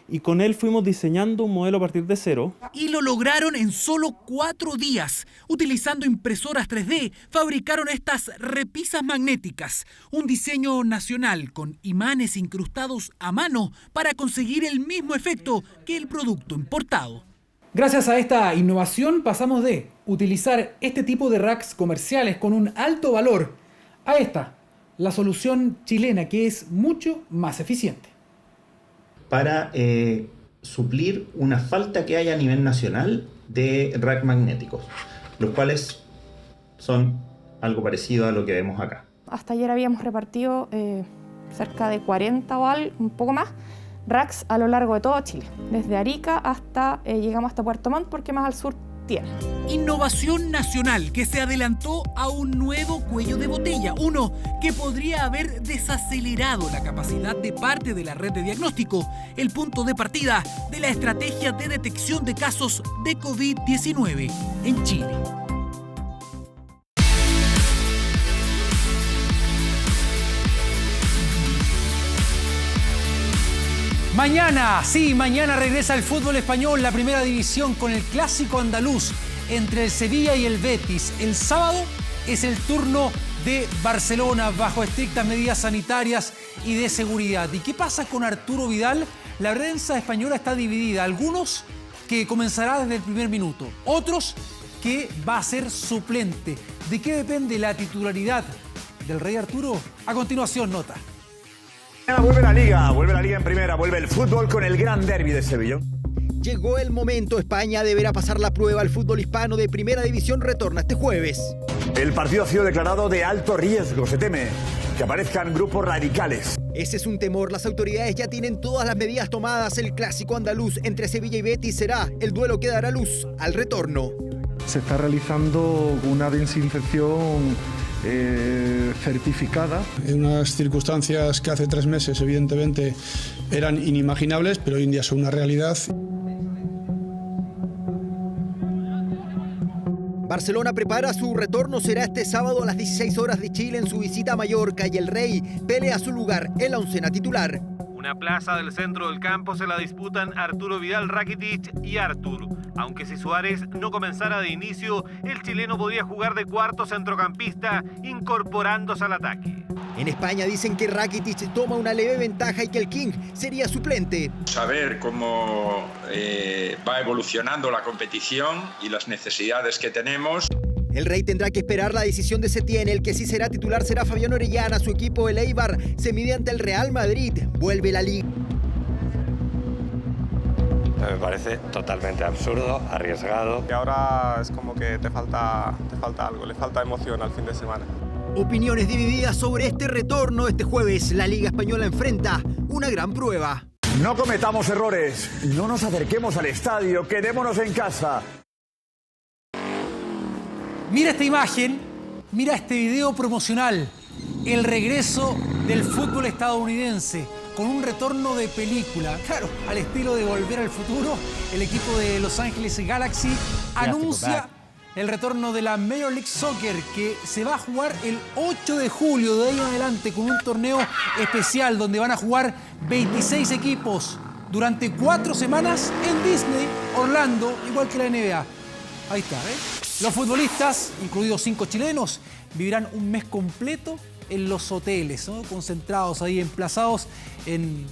S6: y con él fuimos diseñando un modelo a partir de cero.
S20: Y lo lograron en solo 4 días. Utilizando impresoras 3D, fabricaron estas repisas magnéticas, un diseño nacional con imanes incrustados a mano para conseguir el mismo efecto que el producto importado.
S7: Gracias a esta innovación pasamos de utilizar este tipo de racks comerciales con un alto valor a esta, la solución chilena que es mucho más eficiente.
S13: Para suplir una falta que hay a nivel nacional de rack magnéticos, los cuales son algo parecido a lo que vemos acá.
S3: Hasta ayer habíamos repartido cerca de 40 o algo, un poco más, racks a lo largo de todo Chile, desde Arica hasta llegamos hasta Puerto Montt, porque más al sur tiene.
S20: Innovación nacional que se adelantó a un nuevo cuello de botella, uno que podría haber desacelerado la capacidad de parte de la red de diagnóstico, el punto de partida de la estrategia de detección de casos de COVID-19 en Chile.
S1: Mañana, mañana regresa el fútbol español, la primera división, con el clásico andaluz entre el Sevilla y el Betis. El sábado es el turno de Barcelona bajo estrictas medidas sanitarias y de seguridad. ¿Y qué pasa con Arturo Vidal? La prensa española está dividida. Algunos que comenzará desde el primer minuto, otros que va a ser suplente. ¿De qué depende la titularidad del Rey Arturo? A continuación, nota.
S15: Vuelve la Liga en primera, vuelve el fútbol con el gran derbi de Sevilla.
S16: Llegó el momento, España deberá pasar la prueba. El fútbol hispano de Primera División retorna este jueves.
S15: El partido ha sido declarado de alto riesgo, se teme que aparezcan grupos radicales.
S16: Ese es un temor, las autoridades ya tienen todas las medidas tomadas. El clásico andaluz entre Sevilla y Betis será el duelo que dará luz al retorno.
S27: Se está realizando una desinfección certificada. En unas circunstancias que hace 3 meses evidentemente eran inimaginables, pero hoy en día son una realidad.
S16: Barcelona prepara su retorno, será este sábado a las 16 horas de Chile en su visita a Mallorca y el Rey pelea su lugar en la oncena titular.
S4: Una plaza del centro del campo se la disputan Arturo Vidal, Rakitic y Artur. Aunque si Suárez no comenzara de inicio, el chileno podría jugar de cuarto centrocampista, incorporándose al ataque.
S16: En España dicen que Rakitic toma una leve ventaja y que el King sería suplente.
S8: Saber cómo va evolucionando la competición y las necesidades que tenemos.
S16: El Rey tendrá que esperar la decisión de Setién. El que sí será titular será Fabián Orellana. Su equipo, el Eibar, se mide ante el Real Madrid. Vuelve la Liga.
S10: Me parece totalmente absurdo, arriesgado.
S17: Y ahora es como que te falta algo, le falta emoción al fin de semana.
S16: Opiniones divididas sobre este retorno. Este jueves la Liga Española enfrenta una gran prueba.
S15: No cometamos errores, no nos acerquemos al estadio, quedémonos en casa.
S7: Mira esta imagen, mira este video promocional. El regreso del fútbol estadounidense con un retorno de película. Claro, al estilo de Volver al Futuro, el equipo de Los Ángeles Galaxy anuncia el retorno de la Major League Soccer, que se va a jugar el 8 de julio de ahí en adelante con un torneo especial donde van a jugar 26 equipos durante 4 semanas en Disney, Orlando, igual que la NBA. Ahí está, Los futbolistas, incluidos 5 chilenos, vivirán un mes completo en los hoteles, ¿no? Concentrados ahí, emplazados en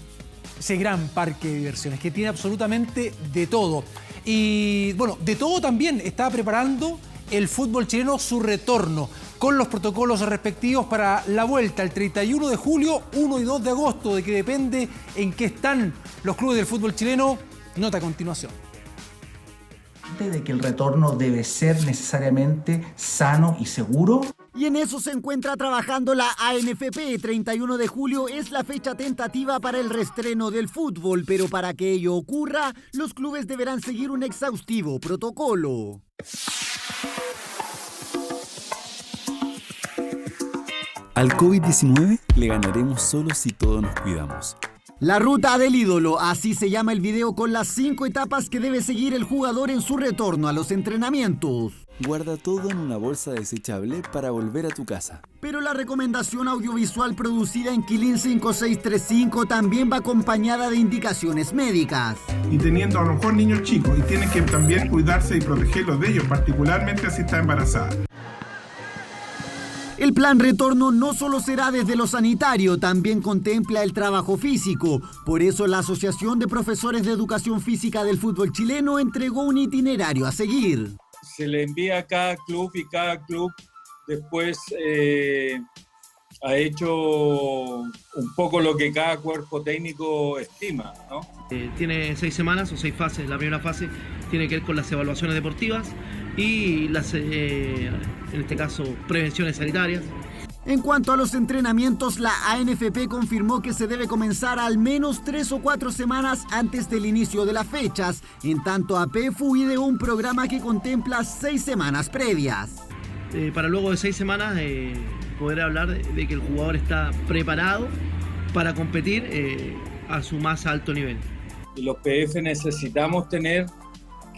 S7: ese gran parque de diversiones que tiene absolutamente de todo. Y bueno, de todo también está preparando el fútbol chileno su retorno con los protocolos respectivos para la vuelta el 31 de julio, 1 y 2 de agosto, de que depende en qué están los clubes del fútbol chileno. Nota a continuación.
S18: De que el retorno debe ser necesariamente sano y seguro.
S16: Y en eso se encuentra trabajando la ANFP. 31 de julio es la fecha tentativa para el reestreno del fútbol, pero para que ello ocurra, los clubes deberán seguir un exhaustivo protocolo.
S19: Al COVID-19 le ganaremos solo si todos nos cuidamos.
S16: La ruta del ídolo, así se llama el video con las 5 etapas que debe seguir el jugador en su retorno a los entrenamientos.
S19: Guarda todo en una bolsa desechable para volver a tu casa.
S16: Pero la recomendación audiovisual producida en Quilín 5635 también va acompañada de indicaciones médicas.
S23: Y teniendo a lo mejor niños chicos, y tienen que también cuidarse y protegerlos de ellos, particularmente si está embarazada.
S16: El plan retorno no solo será desde lo sanitario, también contempla el trabajo físico. Por eso la Asociación de Profesores de Educación Física del Fútbol Chileno entregó un itinerario a seguir.
S21: Se le envía a cada club y cada club después ha hecho un poco lo que cada cuerpo técnico estima, ¿no?
S28: Tiene 6 semanas o 6 fases. La primera fase tiene que ver con las evaluaciones deportivas y las, en este caso, prevenciones sanitarias.
S16: En cuanto a los entrenamientos, la ANFP confirmó que se debe comenzar al menos 3 o 4 semanas antes del inicio de las fechas. En tanto, APEFU ideó un programa que contempla 6 semanas previas.
S28: Para luego de 6 semanas poder hablar de que el jugador está preparado para competir a su más alto nivel.
S21: Y los PF necesitamos tener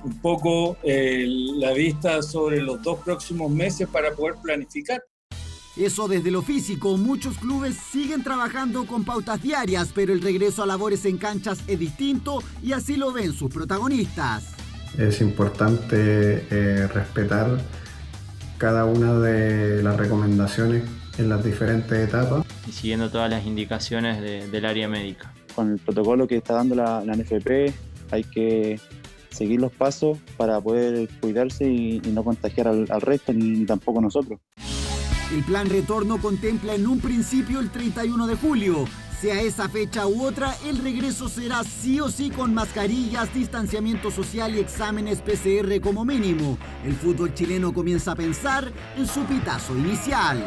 S21: un poco la vista sobre los 2 próximos meses para poder planificar.
S16: Eso desde lo físico. Muchos clubes siguen trabajando con pautas diarias, pero el regreso a labores en canchas es distinto y así lo ven sus protagonistas.
S29: Es importante respetar cada una de las recomendaciones en las diferentes etapas.
S30: Y siguiendo todas las indicaciones del área médica.
S31: Con el protocolo que está dando la ANFP hay que seguir los pasos para poder cuidarse y no contagiar al resto ni tampoco nosotros.
S16: El plan retorno contempla en un principio el 31 de julio. Sea esa fecha u otra, el regreso será sí o sí con mascarillas, distanciamiento social y exámenes PCR como mínimo. El fútbol chileno comienza a pensar en su pitazo inicial.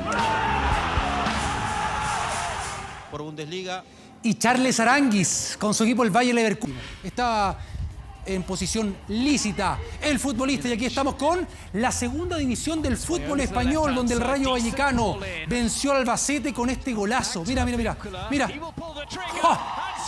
S32: Por Bundesliga.
S7: Y Charles Aranguis con su equipo el Bayer Leverkusen. Está en posición lícita el futbolista, y aquí estamos con la segunda división del fútbol español, donde el Rayo Vallecano venció al Albacete con este golazo. Mira. ¡Oh!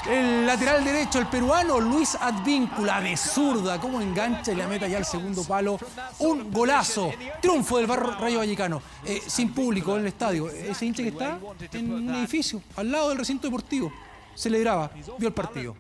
S7: El lateral derecho, el peruano Luis Advíncula, de zurda, cómo engancha y la meta ya al segundo palo. Un golazo. Triunfo del Rayo Vallecano. Sin público en el estadio. Ese hincha que está en un edificio, al lado del recinto deportivo. Celebraba, vio el partido.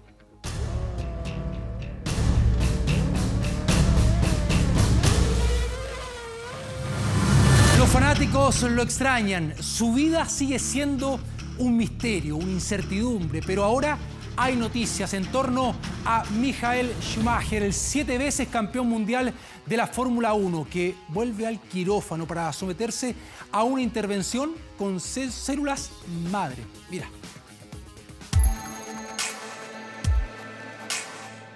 S7: Los fanáticos lo extrañan. Su vida sigue siendo un misterio, una incertidumbre, pero ahora hay noticias en torno a Michael Schumacher, el 7 veces campeón mundial de la Fórmula 1, que vuelve al quirófano para someterse a una intervención con células madre. Mira.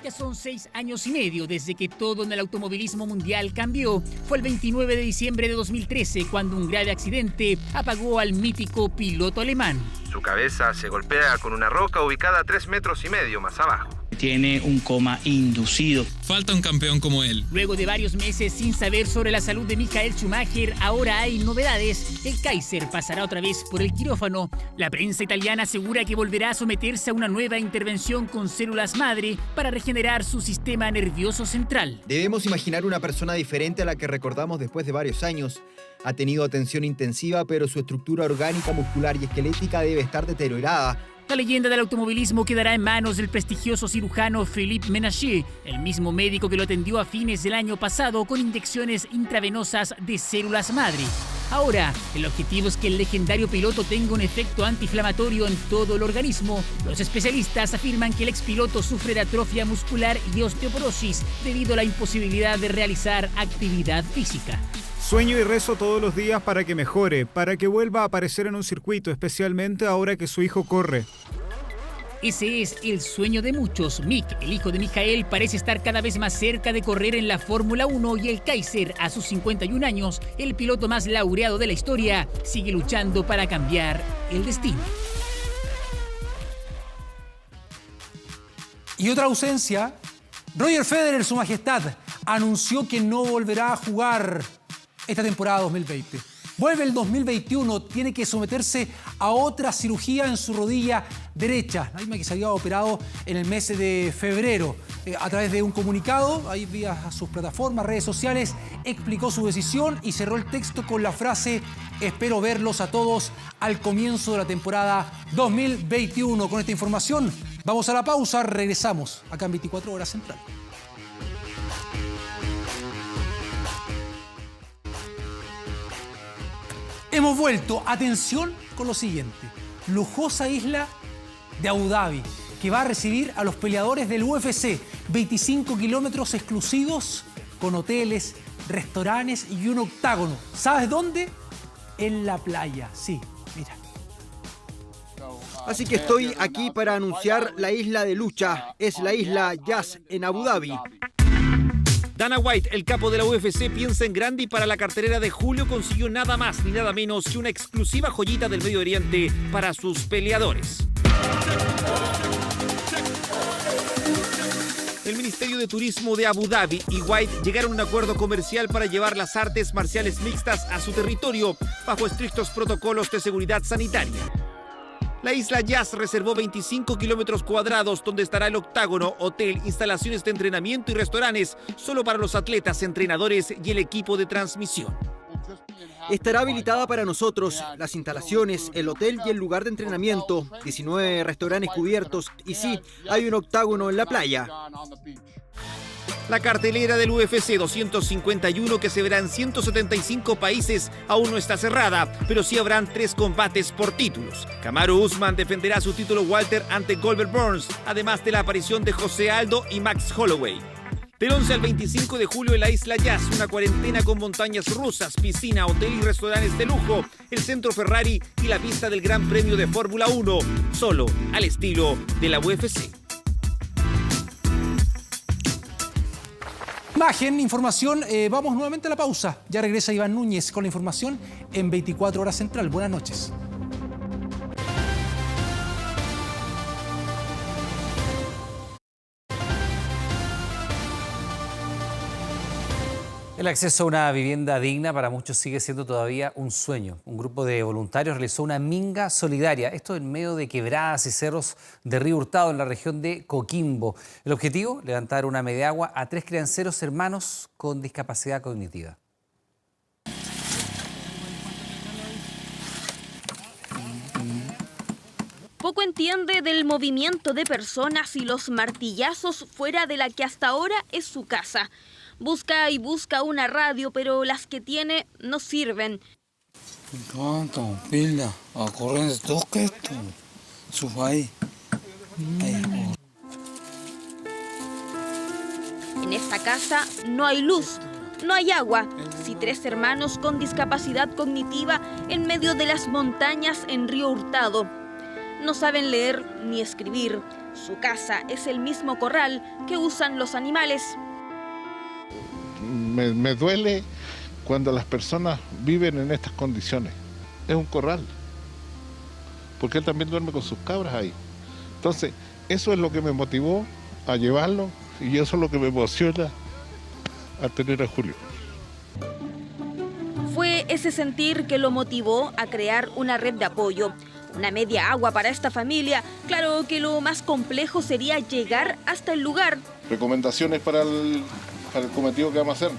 S2: Ya son 6 años y medio desde que todo en el automovilismo mundial cambió. Fue el 29 de diciembre de 2013 cuando un grave accidente apagó al mítico piloto alemán.
S5: Su cabeza se golpea con una roca ubicada a 3,5 metros más abajo.
S6: Tiene un coma inducido.
S9: Falta un campeón como él.
S2: Luego de varios meses sin saber sobre la salud de Michael Schumacher, ahora hay novedades. El Kaiser pasará otra vez por el quirófano. La prensa italiana asegura que volverá a someterse a una nueva intervención con células madre para regenerar su sistema nervioso central.
S11: Debemos imaginar una persona diferente a la que recordamos después de varios años. Ha tenido atención intensiva, pero su estructura orgánica, muscular y esquelética debe estar deteriorada.
S2: La leyenda del automovilismo quedará en manos del prestigioso cirujano Philippe Ménager, el mismo médico que lo atendió a fines del año pasado con inyecciones intravenosas de células madre. Ahora, el objetivo es que el legendario piloto tenga un efecto antiinflamatorio en todo el organismo. Los especialistas afirman que el expiloto sufre de atrofia muscular y osteoporosis debido a la imposibilidad de realizar actividad física.
S12: Sueño y rezo todos los días para que mejore, para que vuelva a aparecer en un circuito, especialmente ahora que su hijo corre.
S2: Ese es el sueño de muchos. Mick, el hijo de Michael, parece estar cada vez más cerca de correr en la Fórmula 1 y el Kaiser, a sus 51 años, el piloto más laureado de la historia, sigue luchando para cambiar el destino.
S7: Y otra ausencia, Roger Federer, su majestad, anunció que no volverá a jugar esta temporada 2020. Vuelve el 2021, tiene que someterse a otra cirugía en su rodilla derecha, la misma que se había operado en el mes de febrero. A través de un comunicado, ahí vía sus plataformas, redes sociales, explicó su decisión y cerró el texto con la frase: espero verlos a todos al comienzo de la temporada 2021. Con esta información vamos a la pausa, regresamos acá en 24 Horas Central. Hemos vuelto. Atención con lo siguiente. Lujosa isla de Abu Dhabi, que va a recibir a los peleadores del UFC. 25 kilómetros exclusivos con hoteles, restaurantes y un octágono. ¿Sabes dónde? En la playa. Sí, mira.
S11: Así que estoy aquí para anunciar la isla de lucha. Es la isla Yas en Abu Dhabi.
S13: Dana White, el capo de la UFC, piensa en grande y para la cartelera de julio consiguió nada más ni nada menos que una exclusiva joyita del Medio Oriente para sus peleadores. El Ministerio de Turismo de Abu Dhabi y White llegaron a un acuerdo comercial para llevar las artes marciales mixtas a su territorio bajo estrictos protocolos de seguridad sanitaria. La isla Yas reservó 25 kilómetros cuadrados donde estará el octágono, hotel, instalaciones de entrenamiento y restaurantes solo para los atletas, entrenadores y el equipo de transmisión.
S11: Estará habilitada para nosotros las instalaciones, el hotel y el lugar de entrenamiento, 19 restaurantes cubiertos y sí, hay un octágono en la playa.
S13: La cartelera del UFC 251, que se verá en 175 países, aún no está cerrada, pero sí habrán 3 combates por títulos. Kamaru Usman defenderá su título welter ante Gilbert Burns, además de la aparición de José Aldo y Max Holloway. Del 11 al 25 de julio en la isla Yas, una cuarentena con montañas rusas, piscina, hotel y restaurantes de lujo, el centro Ferrari y la pista del Gran Premio de Fórmula 1, solo al estilo de la UFC.
S7: Imagen, información, vamos nuevamente a la pausa. Ya regresa Iván Núñez con la información en 24 Horas Central. Buenas noches.
S1: El acceso a una vivienda digna para muchos sigue siendo todavía un sueño. Un grupo de voluntarios realizó una minga solidaria, esto en medio de quebradas y cerros de Río Hurtado en la región de Coquimbo. El objetivo, levantar una mediagua a 3 crianceros hermanos con discapacidad cognitiva.
S3: Poco entiende del movimiento de personas y los martillazos fuera de la que hasta ahora es su casa. Busca y busca una radio, pero las que tiene no sirven. En esta casa no hay luz, no hay agua. Si 3 hermanos con discapacidad cognitiva en medio de las montañas en Río Hurtado. No saben leer ni escribir. Su casa es el mismo corral que usan los animales.
S4: Me duele cuando las personas viven en estas condiciones. Es un corral, porque él también duerme con sus cabras ahí. Entonces, eso es lo que me motivó a llevarlo y eso es lo que me emociona al tener a Julio.
S3: Fue ese sentir que lo motivó a crear una red de apoyo. Una media agua para esta familia. Claro que lo más complejo sería llegar hasta el lugar.
S4: Recomendaciones para el cometido que vamos a hacer.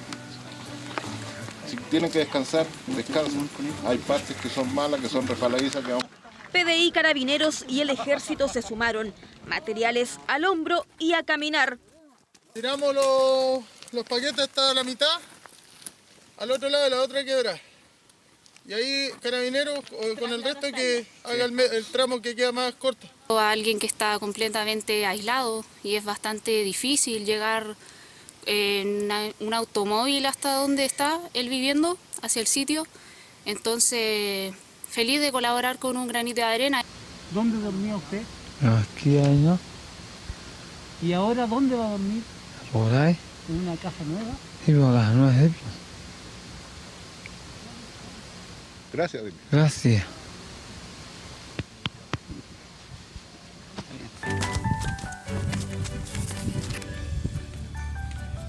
S4: Si tienen que descansar, descansen. Hay partes que son malas, que son resbaladizas.
S3: PDI, Carabineros y el Ejército se sumaron. Materiales al hombro y a caminar.
S8: Tiramos los paquetes hasta la mitad, al otro lado de la otra quebrada. Y ahí Carabineros con el resto que haga el tramo que queda más corto.
S9: A alguien que está completamente aislado y es bastante difícil llegar en un automóvil hasta donde está él viviendo, hacia el sitio. Entonces, feliz de colaborar con un granito de arena.
S14: ¿Dónde dormía usted?
S20: Aquí, ahí, ¿no?
S14: ¿Y ahora dónde va a dormir?
S20: Por ahí.
S14: ¿En una casa nueva?
S20: Sí, una casa nueva.
S4: Gracias, Dile.
S20: Gracias.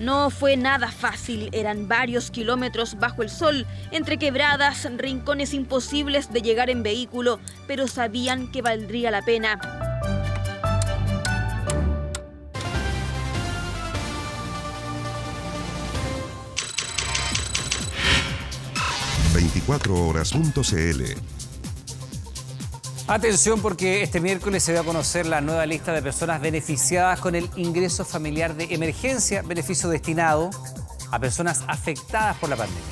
S3: No fue nada fácil, eran varios kilómetros bajo el sol, entre quebradas, rincones imposibles de llegar en vehículo, pero sabían que valdría la pena.
S22: ...24horas.cl.
S1: Atención porque este miércoles se va a conocer la nueva lista de personas beneficiadas con el ingreso familiar de emergencia, beneficio destinado a personas afectadas por la pandemia.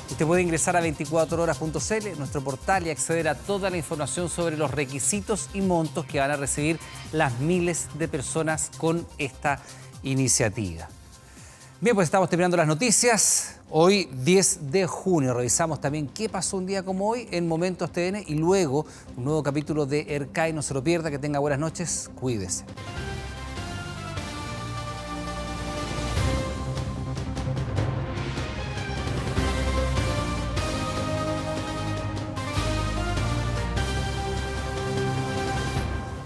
S1: Usted puede ingresar a 24horas.cl, nuestro portal, y acceder a toda la información sobre los requisitos y montos que van a recibir las miles de personas con esta iniciativa. Bien, pues estamos terminando las noticias. Hoy, 10 de junio, revisamos también qué pasó un día como hoy en Momentos TN y luego un nuevo capítulo de ERCAI. No se lo pierda, que tenga buenas noches, cuídese.